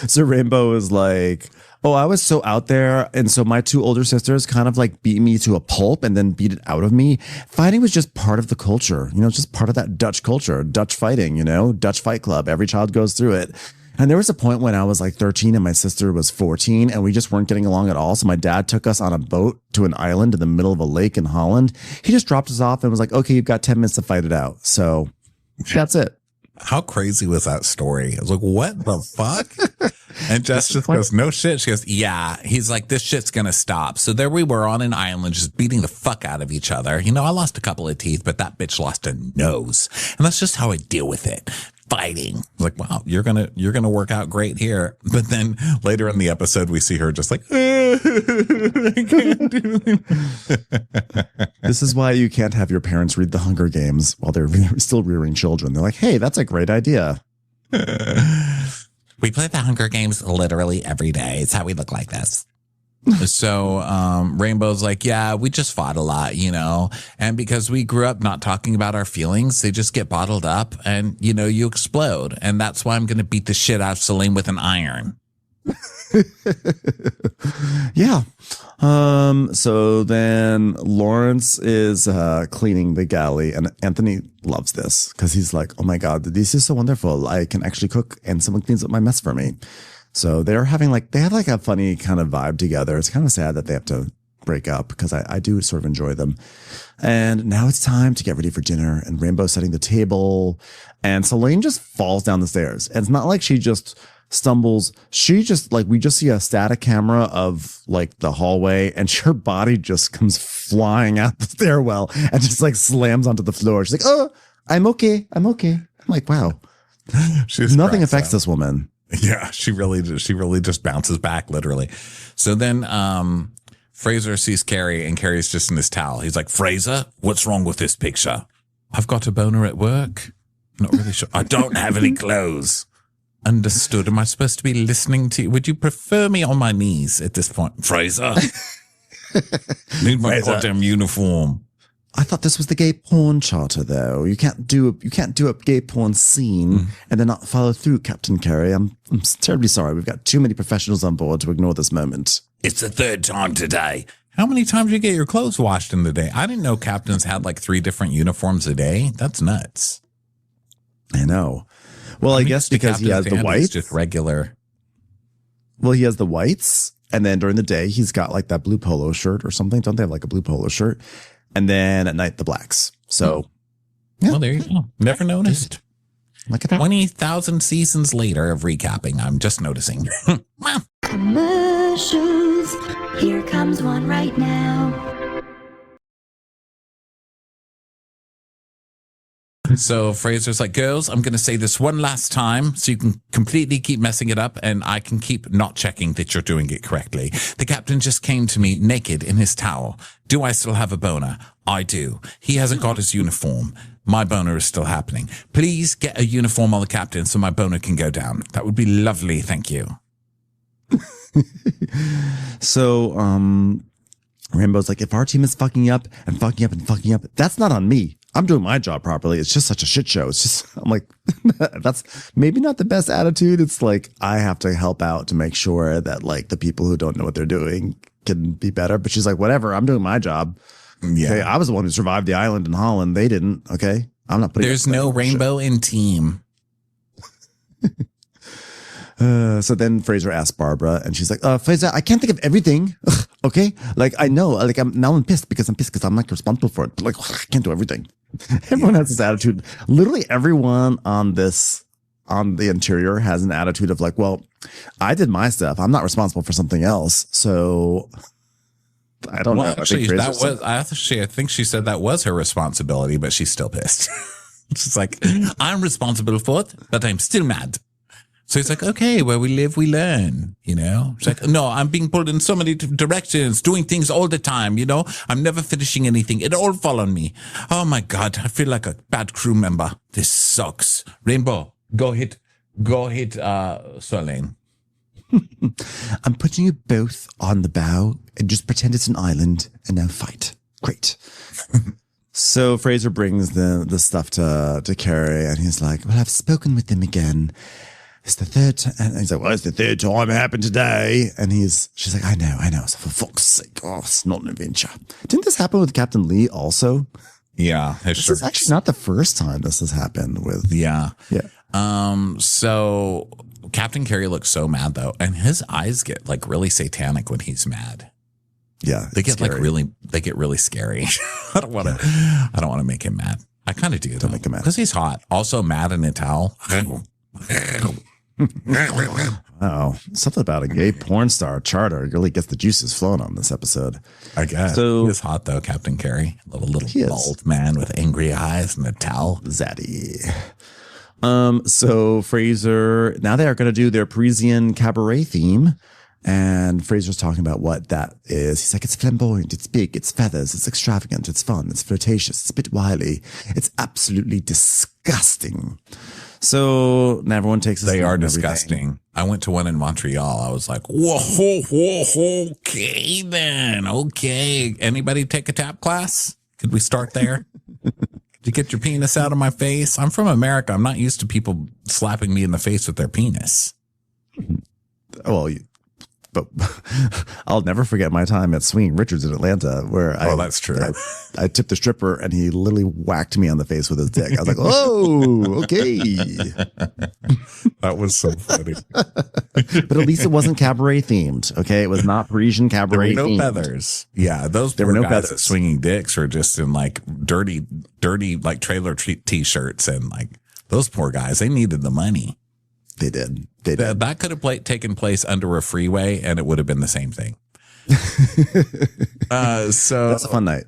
So Rainbow is like, oh, I was so out there. And so my 2 older sisters kind of like beat me to a pulp and then beat it out of me. Fighting was just part of the culture, you know, just part of that Dutch culture, Dutch fighting, you know, Dutch Fight Club. Every child goes through it. And there was a point when I was like 13 and my sister was 14 and we just weren't getting along at all. So my dad took us on a boat to an island in the middle of a lake in Holland. He just dropped us off and was like, okay, you've got 10 minutes to fight it out. So that's it. How crazy was that story? I was like, what the fuck? And Jess just goes, no shit. She goes, yeah. He's like, this shit's going to stop. So there we were on an island just beating the fuck out of each other. You know, I lost a couple of teeth, but that bitch lost a nose. And that's just how I deal with it. Fighting. Like, wow, you're gonna work out great here. But then later in the episode, we see her just like, I can't do it. This is why you can't have your parents read The Hunger Games while they're still rearing children. They're like, hey, that's a great idea. We play The Hunger Games literally every day. It's how we look like this. So Rainbow's like, yeah, we just fought a lot, you know, and because we grew up not talking about our feelings, they just get bottled up and, you know, you explode. And that's why I'm going to beat the shit out of Celine with an iron. Yeah. So then Lawrence is cleaning the galley, and Anthony loves this because he's like, oh my God, this is so wonderful. I can actually cook and someone cleans up my mess for me. So they have like a funny kind of vibe together. It's kind of sad that they have to break up because I do sort of enjoy them. And now it's time to get ready for dinner, and Rainbow's setting the table, and Celine just falls down the stairs. And it's not like she just stumbles. She just like, we just see a static camera of like the hallway, and her body just comes flying out the stairwell and just like slams onto the floor. She's like, oh, I'm okay. I'm like, wow. Nothing affects this woman. Yeah, she really just bounces back, literally. So then Fraser sees Carrie, and Carrie's just in his towel. He's like, Fraser, what's wrong with this picture? I've got a boner at work. Not really sure. I don't have any clothes. Understood. Am I supposed to be listening to you? Would you prefer me on my knees at this point? Fraser. Need my goddamn uniform. I thought this was the gay porn charter, though. You can't do a gay porn scene and then not follow through, Captain Carey. I'm terribly sorry. We've got too many professionals on board to ignore this moment. It's the 3rd time today. How many times do you get your clothes washed in the day? I didn't know captains had like 3 different uniforms a day. That's nuts. I know. Well, I guess because he has the whites. Just regular. Well, he has the whites, and then during the day he's got like that blue polo shirt or something. Don't they have like a blue polo shirt? And then at night, the blacks. So, yeah. Well, there you go. Never noticed. Look at that. 20,000 seasons later of recapping, I'm just noticing. Commercials. Here comes one right now. So Fraser's like, girls, I'm going to say this one last time so you can completely keep messing it up and I can keep not checking that you're doing it correctly. The captain just came to me naked in his towel. Do I still have a boner? I do. He hasn't got his uniform. My boner is still happening. Please get a uniform on the captain so my boner can go down. That would be lovely. Thank you. So, Rainbow's like, if our team is fucking up, that's not on me. I'm doing my job properly. It's just such a shit show. It's just, I'm like, that's maybe not the best attitude. It's like, I have to help out to make sure that like the people who don't know what they're doing can be better. But she's like, whatever, I'm doing my job. Yeah. Okay, I was the one who survived the island in Holland. They didn't. Okay. I'm not putting. There's no rainbow in team. So then Fraser asks Barbara, and she's like, Fraser, I can't think of everything. Okay. Like, I know, like, I'm pissed because I'm like responsible for it. But like, I can't do everything. Everyone has this attitude. Literally everyone on this on the interior has an attitude of like, well, I did my stuff. I'm not responsible for something else. So I don't know. Actually, I think she said that was her responsibility, but she's still pissed. She's like, I'm responsible for it, but I'm still mad. So he's like, okay, where we live, we learn, you know? She's like, no, I'm being pulled in so many directions, doing things all the time, you know? I'm never finishing anything. It all fall on me. Oh my God, I feel like a bad crew member. This sucks. Rainbow, go hit Solane. I'm putting you both on the bow and just pretend it's an island and now fight. Great. So Fraser brings the stuff to Carrie and he's like, well, I've spoken with them again. It's the third time. And he's like, well, it's the third time it happened today. And she's like, I know. So for fuck's sake, it's not an adventure. Didn't this happen with Captain Lee also? Yeah. This is actually not the first time this has happened with. Yeah. Yeah. So Captain Carey looks so mad though. And his eyes get like really satanic when he's mad. Yeah. They get really scary. I don't want to make him mad. I kind of do. Don't make him mad. Because he's hot. Also mad in a towel. Oh, something about a gay porn star charter really gets the juices flowing on this episode. I guess. So he is hot though, Captain Carey. A little bald man with angry eyes and a towel. Zaddy. So Fraser, now they are going to do their Parisian cabaret theme. And Fraser's talking about what that is. He's like, it's flamboyant, it's big, it's feathers, it's extravagant, it's fun, it's flirtatious, it's a bit wily. It's absolutely disgusting. So now everyone takes They are disgusting. I went to one in Montreal. I was like, whoa, okay then. Okay. Anybody take a tap class? Could we start there? Could you get your penis out of my face? I'm from America. I'm not used to people slapping me in the face with their penis. Well, but I'll never forget my time at Swinging Richards in Atlanta where that's true. I tipped the stripper and he literally whacked me on the face with his dick. I was like, oh, okay. That was so funny. But at least it wasn't cabaret themed. Okay. It was not Parisian cabaret there were no themed. Feathers. Yeah. There were no guys feathers. That swinging dicks were just in like dirty, like trailer t-shirts. And like those poor guys, they needed the money. They did. That could have taken place under a freeway and it would have been the same thing. So that's a fun night.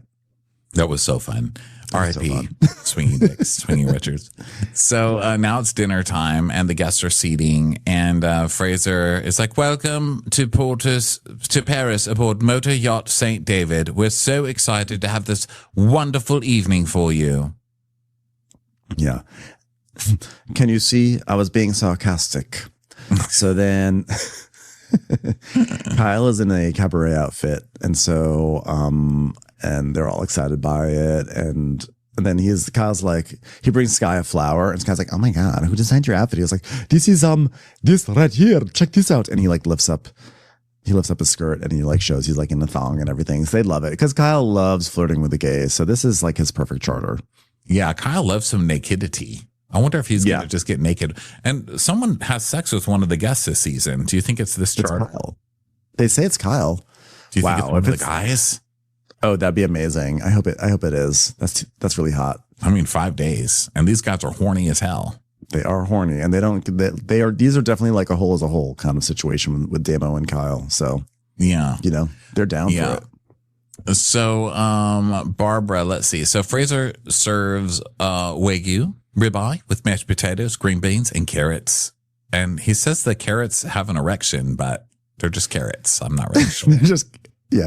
That was so fun. R.I.P. Swinging Dicks, Swinging Richards. So now it's dinner time and the guests are seating and Fraser is like, welcome to Paris aboard Motor Yacht St. David. We're so excited to have this wonderful evening for you. Yeah. Can you see? I was being sarcastic. So then Kyle is in a cabaret outfit. And so, and they're all excited by it. And then Kyle's like, he brings Sky a flower and Sky's like, oh my God, who designed your outfit? He was like, this is, this right here. Check this out. And he like lifts up his skirt and he like shows he's like in a thong and everything. So they love it because Kyle loves flirting with the gays. So this is like his perfect charter. Yeah. Kyle loves some nakedity. I wonder if he's going to just get naked. And someone has sex with one of the guests this season. Do you think it's this charter? Kyle. They say it's Kyle. Do you think it's one of the guys? Oh, that'd be amazing. I hope it is. That's really hot. I mean, 5 days. And these guys are horny as hell. They are horny. And these are definitely like a whole kind of situation with Damo and Kyle. So, yeah, they're down for it. So, Barbara, let's see. So Fraser serves Wagyu ribeye with mashed potatoes, green beans, and carrots. And he says the carrots have an erection, but they're just carrots. I'm not really sure.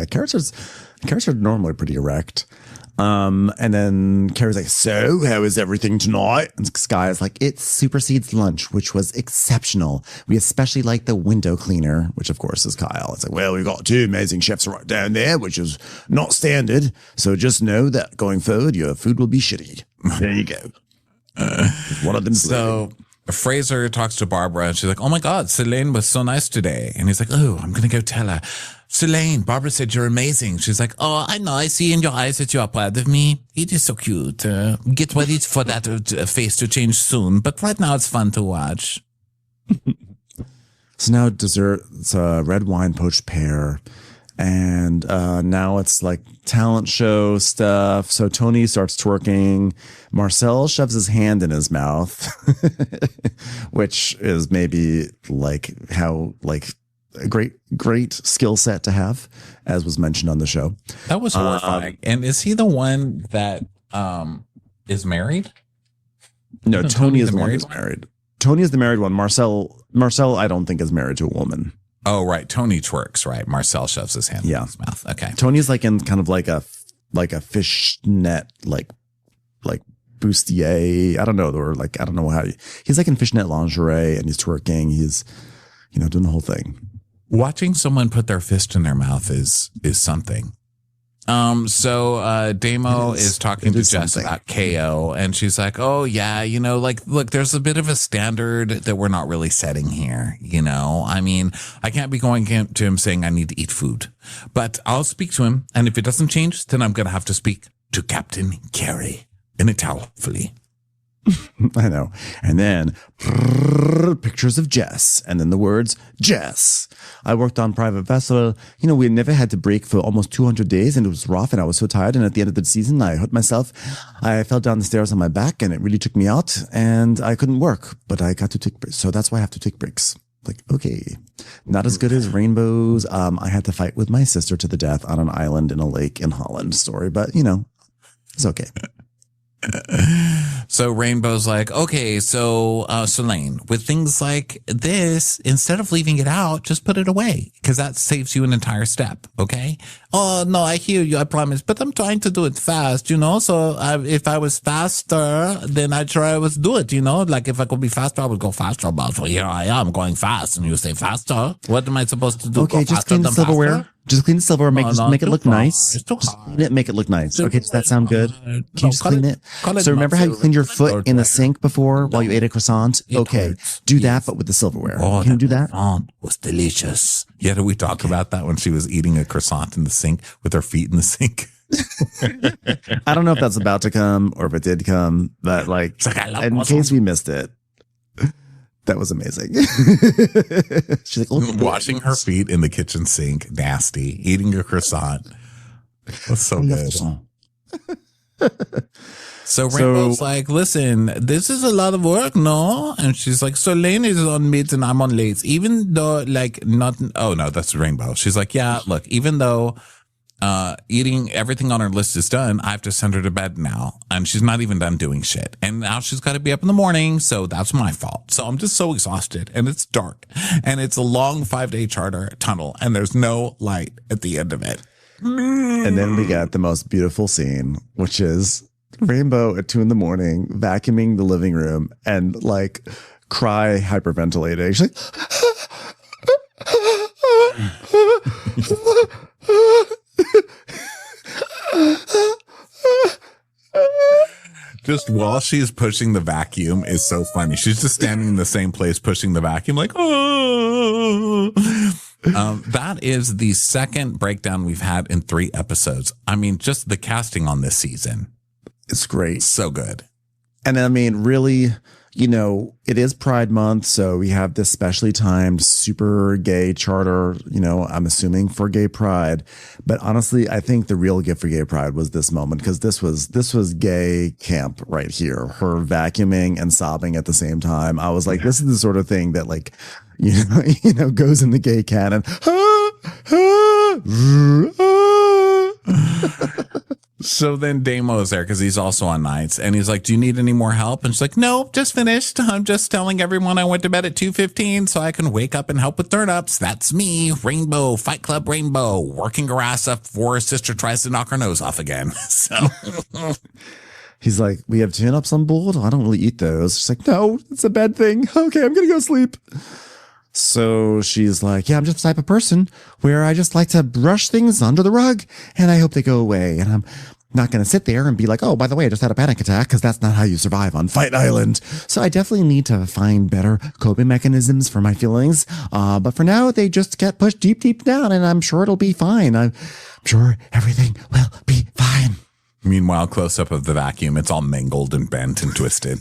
Carrots are normally pretty erect. And then Carrie's like, so how is everything tonight? And Sky is like, it supersedes lunch, which was exceptional. We especially like the window cleaner, which of course is Kyle. It's like, well, we've got 2 amazing chefs right down there, which is not standard. So just know that going forward, your food will be shitty. There you go. One of them. So Fraser talks to Barbara and she's like, oh my God, Selene was so nice today. And he's like, oh, I'm going to go tell her. Selene, Barbara said you're amazing. She's like, oh, I know. I see in your eyes that you are proud of me. It is so cute. Get ready for that face to change soon. But right now it's fun to watch. So now dessert, it's a red wine poached pear. And now it's like talent show stuff. So Tony starts twerking. Marcel shoves his hand in his mouth, which is maybe like how like a great skill set to have, as was mentioned on the show. That was horrifying. And is he the one that is married? No, Tony is the one who's married. Tony is the married one. Marcel, I don't think is married to a woman. Oh, right. Tony twerks, right? Marcel shoves his hand in his mouth. Okay. Tony's like in kind of like a fishnet, like bustier. I don't know. Or like, I don't know how he's like in fishnet lingerie and he's twerking. He's, doing the whole thing. Watching someone put their fist in their mouth is something. So Damo is talking to Jess about KO, and she's like, oh yeah, look, there's a bit of a standard that we're not really setting here. I mean, I can't be going to him saying I need to eat food, but I'll speak to him. And if it doesn't change, then I'm going to have to speak to Captain Carey in Italian. I know. And then pictures of Jess, and then the words Jess. I worked on Private Vessel. We never had to break for almost 200 days, and it was rough, and I was so tired. And at the end of the season, I hurt myself. I fell down the stairs on my back, and it really took me out, and I couldn't work, but I got to take breaks. So that's why I have to take breaks. Like, okay, not as good as Rainbows. I had to fight with my sister to the death on an island in a lake in Holland story, but it's okay. So Rainbow's like, okay, so Selene, with things like this, instead of leaving it out, just put it away, because that saves you an entire step. Okay. Oh no, I hear you, I promise, but I'm trying to do it fast, so if I was faster, then I'd try to do it, like if I could be faster, I would go faster. But here I am going fast, and you say faster. What am I supposed to do? Okay, just clean the silverware. Faster? Just clean the silverware. Make it look nice. Just clean it, make it look nice. Okay, does that sound good? Can you just clean it? So remember how you cleaned your foot in the sink before while you ate a croissant? Okay, do that, but with the silverware. Oh, can you do that? Croissant was delicious. Yeah, did we talk about that when she was eating a croissant in the sink with her feet in the sink? I don't know if that's about to come or if it did come, but in case we missed it. That was amazing. She's like, washing her feet in the kitchen sink, nasty, eating a croissant. That's so good. So Rainbow's like, listen, this is a lot of work, no? And she's like, so Lane is on mids and I'm on lates. Even though, oh no, that's Rainbow. She's like, yeah, look, even though eating everything on her list is done, I have to send her to bed now, and she's not even done doing shit, and now she's got to be up in the morning, so that's my fault. So I'm just so exhausted, and it's dark, and it's a long 5-day charter tunnel, and there's no light at the end of it. And then we get the most beautiful scene, which is Rainbow at 2 a.m. vacuuming the living room and cry hyperventilating. She's just while she's pushing the vacuum is so funny. She's just standing in the same place pushing the vacuum like, oh. That is the second breakdown we've had in 3 episodes. I mean, just the casting on this season. It's great. So good. And I mean, really, it is Pride Month, so we have this specially timed super gay charter, I'm assuming for gay pride. But honestly, I think the real gift for gay pride was this moment, because this was gay camp right here. Her vacuuming and sobbing at the same time. I was like, this is the sort of thing that goes in the gay canon. So then Damo's there because he's also on nights, and he's like, do you need any more help? And she's like, no, just finished. I'm just telling everyone I went to bed at 2:15 so I can wake up and help with turn-ups. That's me, Rainbow, Fight Club Rainbow, working her ass up before her sister tries to knock her nose off again. So he's like, we have turn-ups on board? I don't really eat those. She's like, no, it's a bad thing. Okay, I'm going to go sleep. So she's like, yeah, I'm just the type of person where I just like to brush things under the rug and I hope they go away. And I'm not going to sit there and be like, oh, by the way, I just had a panic attack, because that's not how you survive on Fight Island. So I definitely need to find better coping mechanisms for my feelings. But for now, they just get pushed deep, deep down, and I'm sure it'll be fine. I'm sure everything will be fine. Meanwhile, close up of the vacuum, it's all mangled and bent and twisted.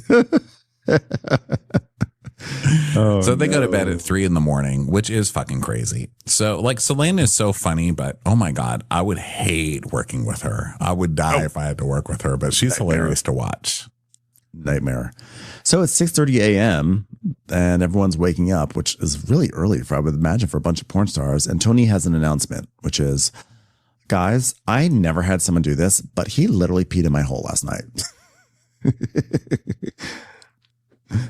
So they go to bed at 3 a.m, which is fucking crazy. So like Selene is so funny, but oh my God, I would hate working with her. I would die if I had to work with her, but she's hilarious to watch. Nightmare. So it's 6:30 a.m. and everyone's waking up, which is really early for, I would imagine, for a bunch of porn stars. And Tony has an announcement, which is, guys, I never had someone do this, but he literally peed in my hole last night.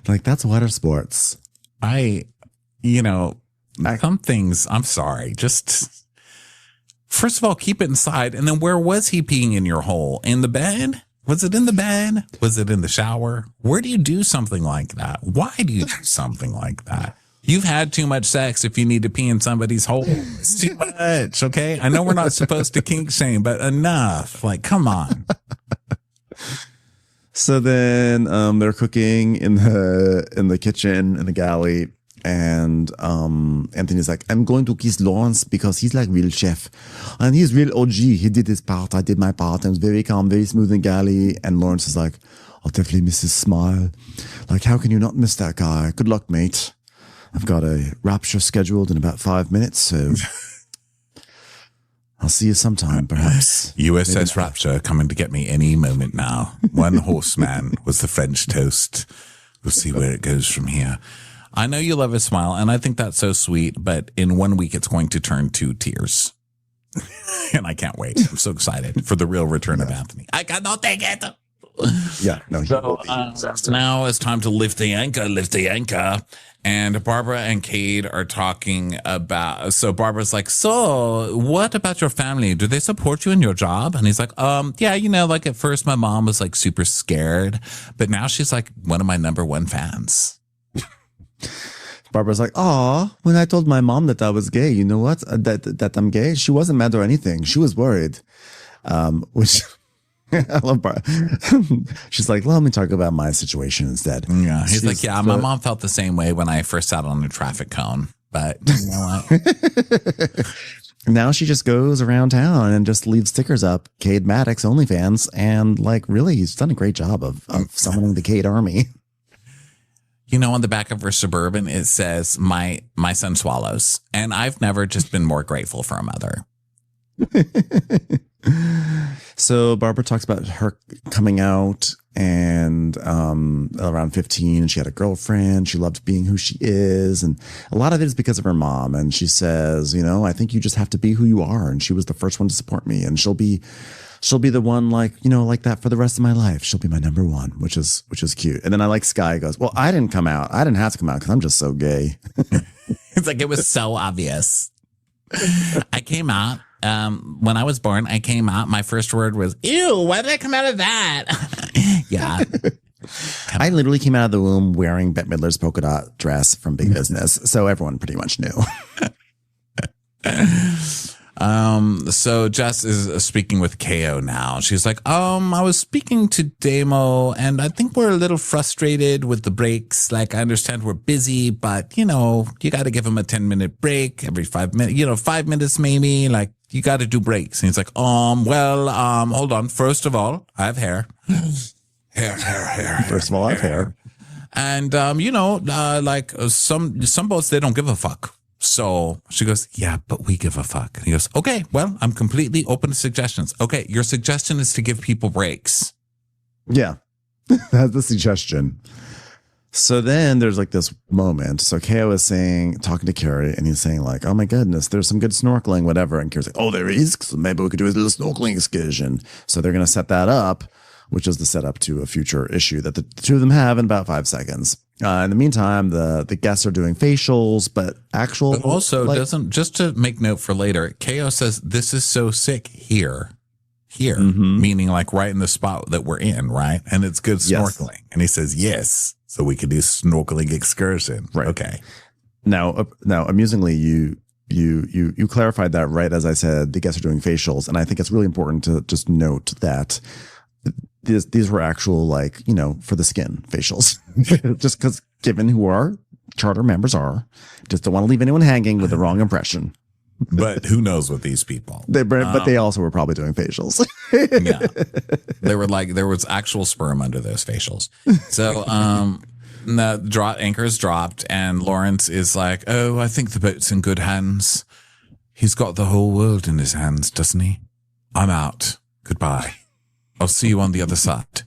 Like, that's water sports. Some things, I'm sorry, just first of all, keep it inside. And then where was he peeing in your hole? In the bed? Was it in the bed? Was it in the shower? Where do you do something like that? Why do you do something like that? You've had too much sex if you need to pee in somebody's hole. It's too much, okay? I know we're not supposed to kink shame, but enough. Like, come on. So then they're cooking in the kitchen in the galley, and Anthony's like, I'm going to kiss Lawrence because he's like real chef and he's real OG. He did his part, I did my part, and it was very calm, very smooth in the galley. And Lawrence is like, I'll definitely miss his smile. Like, how can you not miss that guy? Good luck, mate. I've got a rapture scheduled in about 5 minutes, so I'll see you sometime, perhaps. USS Rapture coming to get me any moment now. One horseman was the French toast. We'll see where it goes from here. I know you love his smile, and I think that's so sweet, but in 1 week, it's going to turn to tears. And I can't wait. I'm so excited for the real return of Anthony. I cannot take it. Yeah, no. So now it's time to lift the anchor. And Barbara and Cade are talking about, so Barbara's like, so what about your family? Do they support you in your job? And he's like, yeah, like at first my mom was like super scared, but now she's like one of my number one fans. Barbara's like, oh, when I told my mom that I was gay, you know what? That I'm gay, she wasn't mad or anything. She was worried. Which I love Barbara. She's like, let me talk about my situation instead. Yeah. He's like, yeah, my mom felt the same way when I first sat on the traffic cone. But you know what? Now she just goes around town and just leaves stickers up, Cade Maddox OnlyFans, and like really he's done a great job of summoning the Cade army. On the back of her Suburban, it says, my son swallows. And I've never just been more grateful for a mother. So Barbara talks about her coming out and around 15, she had a girlfriend. She loved being who she is. And a lot of it is because of her mom. And she says, I think you just have to be who you are. And she was the first one to support me. And she'll be the one like that for the rest of my life. She'll be my number one, which is cute. And then I like Sky goes, well, I didn't come out. I didn't have to come out because I'm just so gay. It's like, it was so obvious. I came out. When I was born, I came out. My first word was, ew, why did I come out of that? Yeah. I literally came out of the womb wearing Bette Midler's polka dot dress from Big Business. So everyone pretty much knew. So Jess is speaking with KO now. She's like, I was speaking to Damo and I think we're a little frustrated with the breaks. Like, I understand we're busy, but you got to give him a 10-minute break every 5 minutes, 5 minutes maybe. Like, you got to do breaks. And he's like, hold on. First of all, I have hair. Hair. First of all, I have hair. And, like some boats, they don't give a fuck. So she goes, yeah, but we give a fuck. And he goes, okay, well, I'm completely open to suggestions. Okay, your suggestion is to give people breaks. Yeah, that's the suggestion. So then there's like this moment. So KO is talking to Carrie, and he's saying like, oh my goodness, there's some good snorkeling, whatever. And Carrie's like, oh, there is? So maybe we could do a little snorkeling excursion. So they're going to set that up, which is the setup to a future issue that the two of them have in about 5 seconds. In the meantime, the guests are doing facials, but also just to make note for later, KO says, this is so sick here, meaning like right in the spot that we're in, right? And it's good snorkeling. Yes. And he says, yes, so we could do snorkeling excursion. Right. Okay. Now, amusingly, you clarified that right as I said, the guests are doing facials. And I think it's really important to just note that these were actual, for the skin facials, just because given who our charter members are, just don't want to leave anyone hanging with the wrong impression. But who knows with these people? But they also were probably doing facials. Yeah. They were like, there was actual sperm under those facials. So, anchor is dropped, and Lawrence is like, "Oh, I think the boat's in good hands. He's got the whole world in his hands, doesn't he? I'm out. Goodbye. I'll see you on the other side,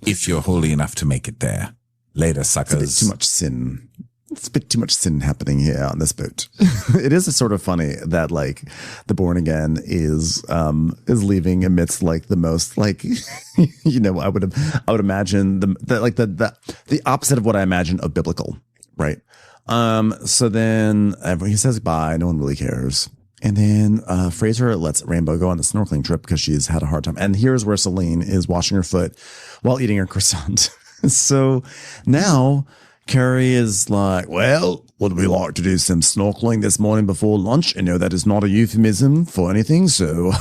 if you're holy enough to make it there. Later, suckers." It's a bit too much sin. It's a bit too much sin happening here on this boat. It is sort of funny that like the born again is leaving amidst like the most like I would imagine the opposite of what I imagine of biblical, right? So then he says bye. No one really cares. And then Fraser lets Rainbow go on the snorkeling trip because she's had a hard time. And here's where Celine is washing her foot while eating her croissant. So now Carrie is like, well, would we like to do some snorkeling this morning before lunch? And no, that is not a euphemism for anything. So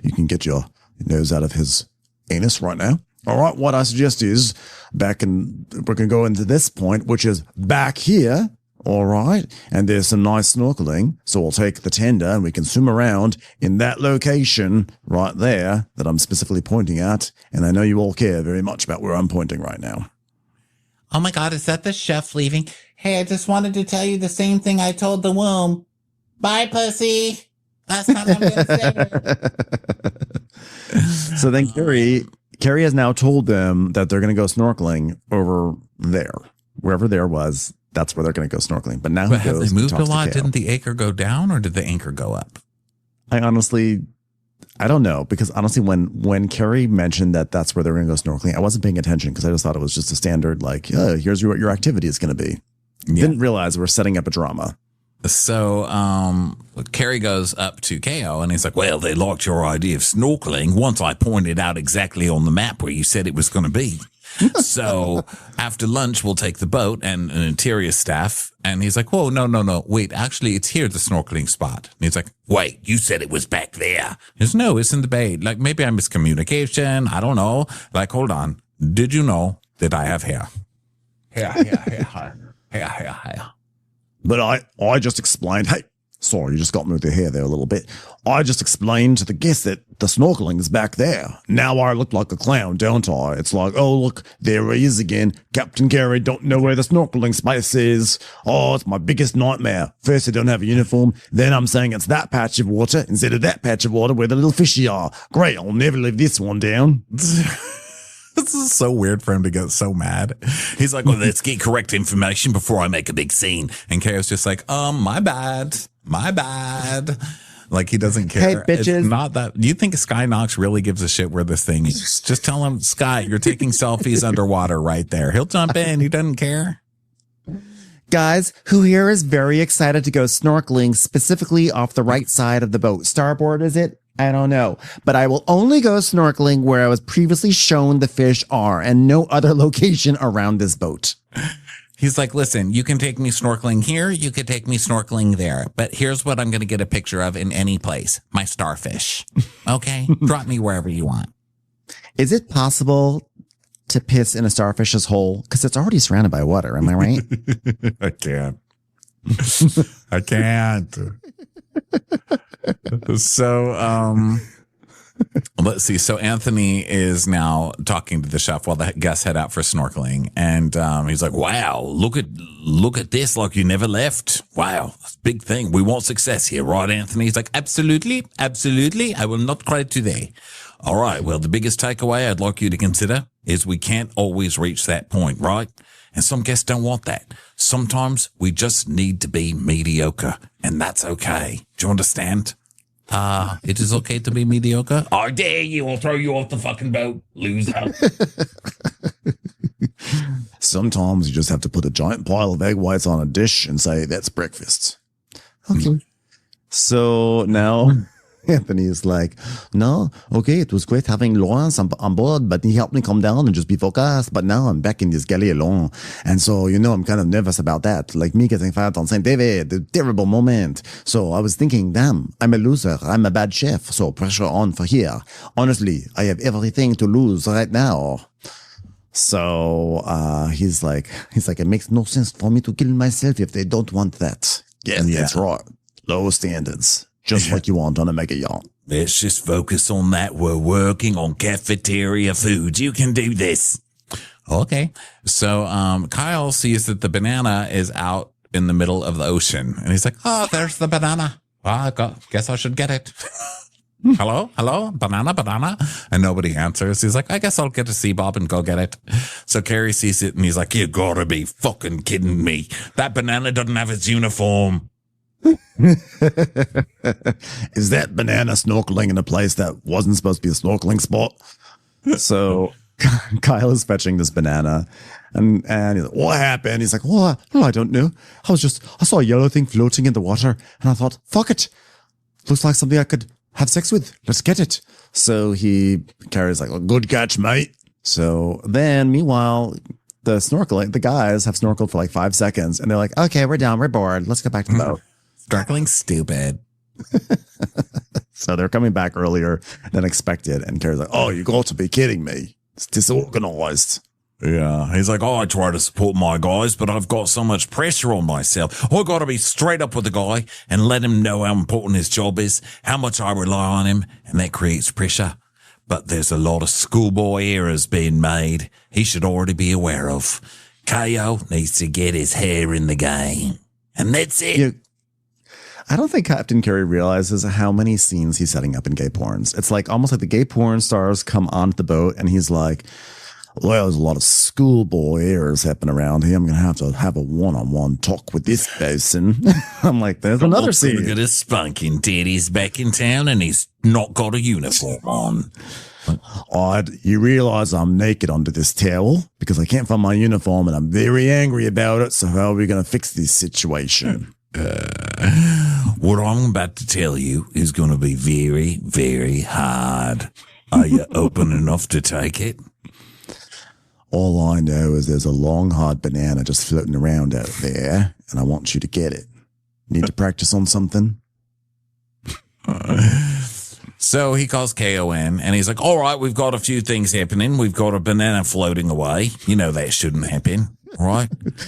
you can get your nose out of his anus right now. All right. What I suggest is we're going to go into this point, which is back here. All right. And there's some nice snorkeling. So we'll take the tender and we can swim around in that location right there that I'm specifically pointing at. And I know you all care very much about where I'm pointing right now. Oh my God, is that the chef leaving? Hey, I just wanted to tell you the same thing I told the womb. Bye, pussy. That's not what I'm going to say. So then Carrie has now told them that they're going to go snorkeling over there. Wherever there was, that's where they're going to go snorkeling. But now have they moved a lot? Didn't the anchor go down or did the anchor go up? I don't know, because honestly, when Carrie mentioned that that's where they're going to go snorkeling, I wasn't paying attention because I just thought it was just a standard, like, here's what your activity is going to be. Yeah. Didn't realize we're setting up a drama. So Carrie goes up to KO and he's like, well, they liked your idea of snorkeling once I pointed out exactly on the map where you said it was going to be. So after lunch, we'll take the boat and an interior staff. And he's like, whoa, no. Wait, actually, it's here, the snorkeling spot. And he's like, wait, you said it was back there. He goes, no, it's in the bay. Like, maybe I miscommunication. I don't know. Like, hold on. Did you know that I have hair? Hair. But I just explained, hey, sorry, you just got me with your hair there a little bit. I just explained to the guests that the snorkeling is back there. Now I look like a clown, don't I? It's like, oh, look, there he is again. Captain Carey don't know where the snorkeling space is. Oh, it's my biggest nightmare. First I don't have a uniform. Then I'm saying it's that patch of water instead of that patch of water where the little fishy are. Great, I'll never live this one down. This is so weird for him to get so mad. He's like, well, let's get correct information before I make a big scene. And Kao's just like, my bad. Like, he doesn't care. Hey, bitches. It's not that. Do you think Sky Knoxx really gives a shit where this thing is? Just tell him, Sky, you're taking selfies underwater right there. He'll jump in. He doesn't care. Guys, who here is very excited to go snorkeling, specifically off the right side of the boat? Starboard, is it? I don't know, but I will only go snorkeling where I was previously shown the fish are and no other location around this boat. He's like, listen, you can take me snorkeling here. You could take me snorkeling there. But here's what I'm going to get a picture of in any place. My starfish. Okay? Drop me wherever you want. Is it possible to piss in a starfish's hole? Because it's already surrounded by water. Am I right? I can't. So, let's see. So Anthony is now talking to the chef while the guests head out for snorkeling. And, he's like, wow, look at this. Like, you never left. Wow. That's a big thing. We want success here, right, Anthony? He's like, absolutely. I will not cry today. All right. Well, the biggest takeaway I'd like you to consider is we can't always reach that point, right? And some guests don't want that. Sometimes we just need to be mediocre, and that's okay. Do you understand? It is okay to be mediocre? I dare you. I'll throw you off the fucking boat, loser. Sometimes you just have to put a giant pile of egg whites on a dish and say, that's breakfast. Okay. So now Anthony is like, no, okay, it was great having Lawrence on board, but he helped me calm down and just be focused. But now I'm back in this galley alone. And so, I'm kind of nervous about that. Like me getting fired on St. David, a terrible moment. So I was thinking, damn, I'm a loser. I'm a bad chef. So pressure on for here. Honestly, I have everything to lose right now. So, he's like, it makes no sense for me to kill myself if they don't want that. Yeah. That's right. Low standards. Just like you want on a mega yacht. Let's just focus on that. We're working on cafeteria food. You can do this. Okay. So Kyle sees that the banana is out in the middle of the ocean. And he's like, oh, there's the banana. Well, guess I should get it. Hello? Banana? And nobody answers. He's like, I guess I'll get a sea bob and go get it. So Carrie sees it and he's like, you gotta be fucking kidding me. That banana doesn't have its uniform. Is that banana snorkeling in a place that wasn't supposed to be a snorkeling spot? So Kyle is fetching this banana and he's like, what happened? He's like, oh, I don't know. I saw a yellow thing floating in the water and I thought, fuck it. Looks like something I could have sex with. Let's get it. So Carrie's like, well, good catch, mate. So then meanwhile, the guys have snorkeled for like 5 seconds and they're like, okay, we're done. We're bored. Let's go back to the boat. Snorkeling stupid. So they're coming back earlier than expected. And Carrie's like, oh, you got to be kidding me. It's disorganized. Yeah. He's like, oh, I try to support my guys, but I've got so much pressure on myself. I got to be straight up with the guy and let him know how important his job is, how much I rely on him. And that creates pressure. But there's a lot of schoolboy errors being made he should already be aware of. KO needs to get his hair in the game. And that's it. I don't think Captain Carey realizes how many scenes he's setting up in gay porns. It's like almost like the gay porn stars come onto the boat and he's like, well, there's a lot of schoolboy errors happening around here. I'm going to have a one-on-one talk with this person. I'm like, there's another scene. Look at his spunking titties back in town and he's not got a uniform on. You realize I'm naked under this towel because I can't find my uniform and I'm very angry about it. So how are we going to fix this situation? What I'm about to tell you is going to be very, very hard. Are you open enough to take it? All I know is there's a long, hard banana just floating around out there, and I want you to get it. Need to practice on something? So he calls KO in, and he's like, all right, we've got a few things happening. We've got a banana floating away. You know that shouldn't happen, right?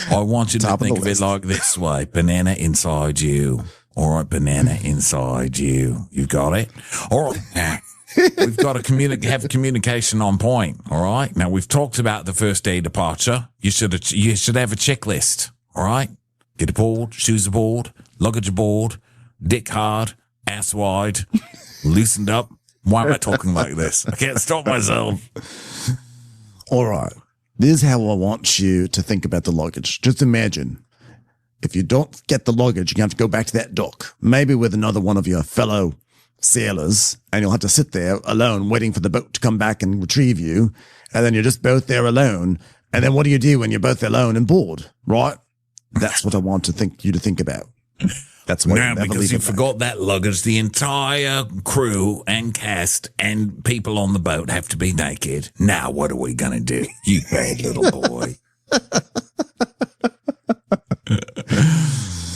I want you to think of it like this way. Banana inside you. All right, banana inside you. You've got it? All right. We've got to have communication on point. All right. Now we've talked about the first day departure. You should have a checklist. All right. Get aboard, shoes aboard, luggage aboard, dick hard, ass wide, loosened up. Why am I talking like this? I can't stop myself. All right. This is how I want you to think about the luggage. Just imagine if you don't get the luggage, you have to go back to that dock, maybe with another one of your fellow sailors, and you'll have to sit there alone waiting for the boat to come back and retrieve you, and then you're just both there alone, and then what do you do when you're both alone and bored, right? That's what I want you to think about. That's what now, because you forgot that luggage, the entire crew and cast and people on the boat have to be naked. Now what are we gonna do, you bad little boy?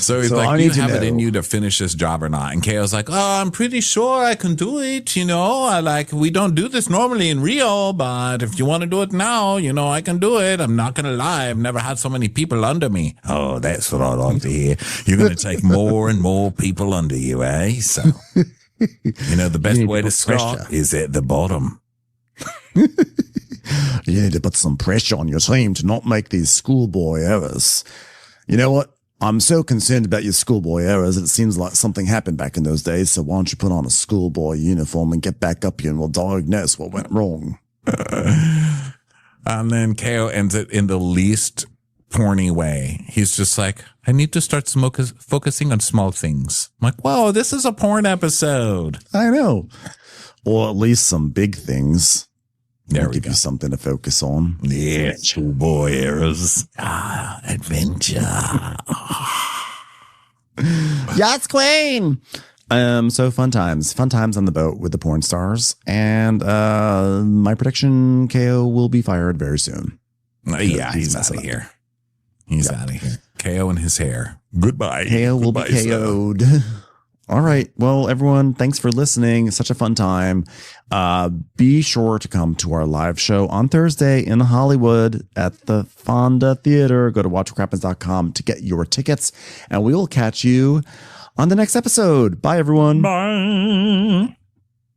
So he's like, do you have it in you to finish this job or not? And KO's like, oh, I'm pretty sure I can do it. You know, we don't do this normally in Rio, but if you want to do it now, you know, I can do it. I'm not going to lie. I've never had so many people under me. Oh, that's what I like to hear. You're going to take more and more people under you, eh? So, you know, the best way to start is at the bottom. You need to put some pressure on your team to not make these schoolboy errors. You know what? I'm so concerned about your schoolboy errors. It seems like something happened back in those days. So why don't you put on a schoolboy uniform and get back up here and we'll diagnose what went wrong. And then KO ends it in the least porny way. He's just like, I need to start focusing on small things. I'm like, whoa, this is a porn episode. I know. Or at least some big things. There we give go. You something to focus on. Yeah, schoolboy errors. Adventure. Yachts Queen. So fun times on the boat with the porn stars. And my prediction, KO will be fired very soon. Yeah, he's out of here. He's out of here. KO and his hair. Goodbye. KO will be KO'd. All right. Well, everyone, thanks for listening. Such a fun time. Be sure to come to our live show on Thursday in Hollywood at the Fonda Theater. Go to watchcrappens.com to get your tickets, and we will catch you on the next episode. Bye, everyone. Bye.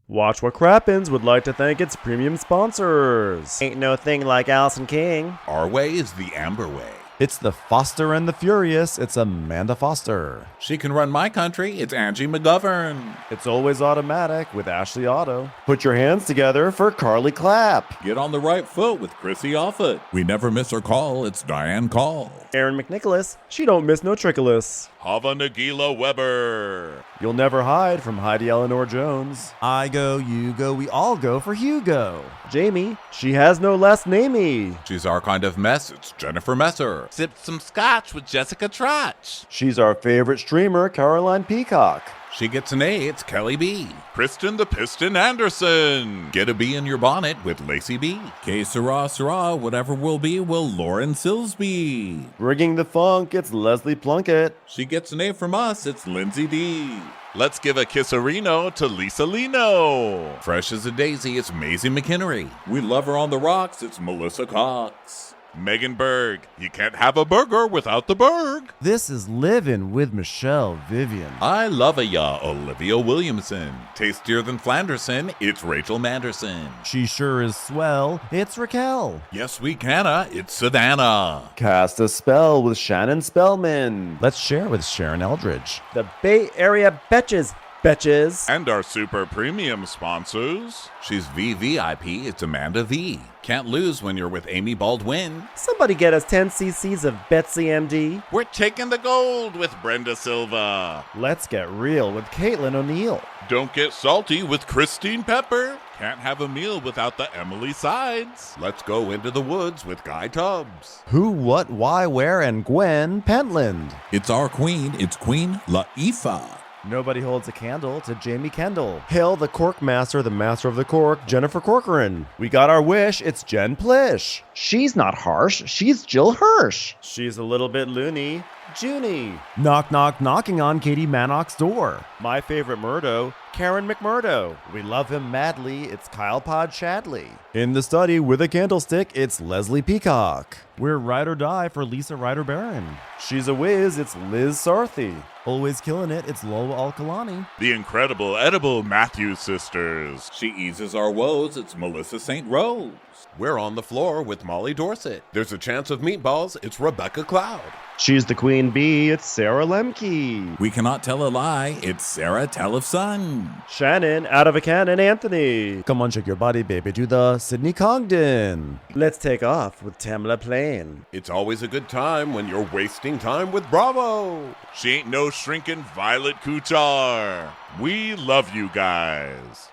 Watch what Crappens would like to thank its premium sponsors. Ain't no thing like Allison King. Our way is the Amber way. It's the Foster and the Furious. It's Amanda Foster. She can run my country. It's Angie McGovern. It's always automatic with Ashley Auto. Put your hands together for Carly Clapp. Get on the right foot with Chrissy Offit. We never miss her call. It's Diane Call. Aaron McNicholas. She don't miss no trickolas. Hava Nagila Weber. You'll never hide from Heidi Eleanor Jones. I go, you go, we all go for Hugo. Jamie. She has no last namey. She's our kind of mess. It's Jennifer Messer. Sipped some scotch with Jessica Trotch. She's our favorite streamer, Caroline Peacock. She gets an A. It's Kelly B. Kristen the Piston Anderson. Get a bee in your bonnet with Lacey B. Que sera, whatever will be, will Lauren Silsby. Rigging the funk, it's Leslie Plunkett. She gets an A from us. It's Lindsay D. Let's give a kisserino to Lisa Lino. Fresh as a daisy, it's Maisie McHenry. We love her on the rocks. It's Melissa Cox. Megan Berg. You can't have a burger without the Berg. This is Livin' with Michelle Vivian. I love ya, Olivia Williamson. Tastier than Flanderson, it's Rachel Manderson. She sure is swell. It's Raquel. Yes, we canna, it's Savannah. Cast a spell with Shannon Spellman. Let's share with Sharon Eldridge. The Bay Area Betches. Betches. And our super premium sponsors. She's VVIP, it's Amanda V. Can't lose when you're with Amy Baldwin. Somebody get us 10 cc's of Betsy MD. We're taking the gold with Brenda Silva. Let's get real with Caitlin O'Neill. Don't get salty with Christine Pepper. Can't have a meal without the Emily Sides. Let's go into the woods with Guy Tubbs. Who, what, why, where, and Gwen Pentland. It's our queen. It's Queen Laifa. Nobody holds a candle to Jamie Kendall. Hail the Cork Master, the Master of the Cork, Jennifer Corcoran. We got our wish, it's Jen Plish. She's not harsh, she's Jill Hirsch. She's a little bit loony, Junie. Knock, knock, knocking on Katie Manock's door. My favorite Murdo, Karen McMurdo. We love him madly, it's Kyle Pod Shadley. In the study with a candlestick, it's Leslie Peacock. We're ride or die for Lisa Ryder Barron. She's a whiz, it's Liz Sarthy. Always killing it, it's Lola Alkalani. The incredible edible Matthews sisters. She eases our woes. It's Melissa St. Rose. We're on the floor with Molly Dorset. There's a chance of meatballs, it's Rebecca Cloud. She's the queen bee, it's Sarah Lemke. We cannot tell a lie. It's Sarah Telefson. Shannon, out of a cannon, Anthony. Come on, shake your body, baby, to the Sydney Congdon. Let's take off with Tamla Plain. It's always a good time when you're wasting time with Bravo. She ain't no shrinking Violet Kuchar. We love you guys.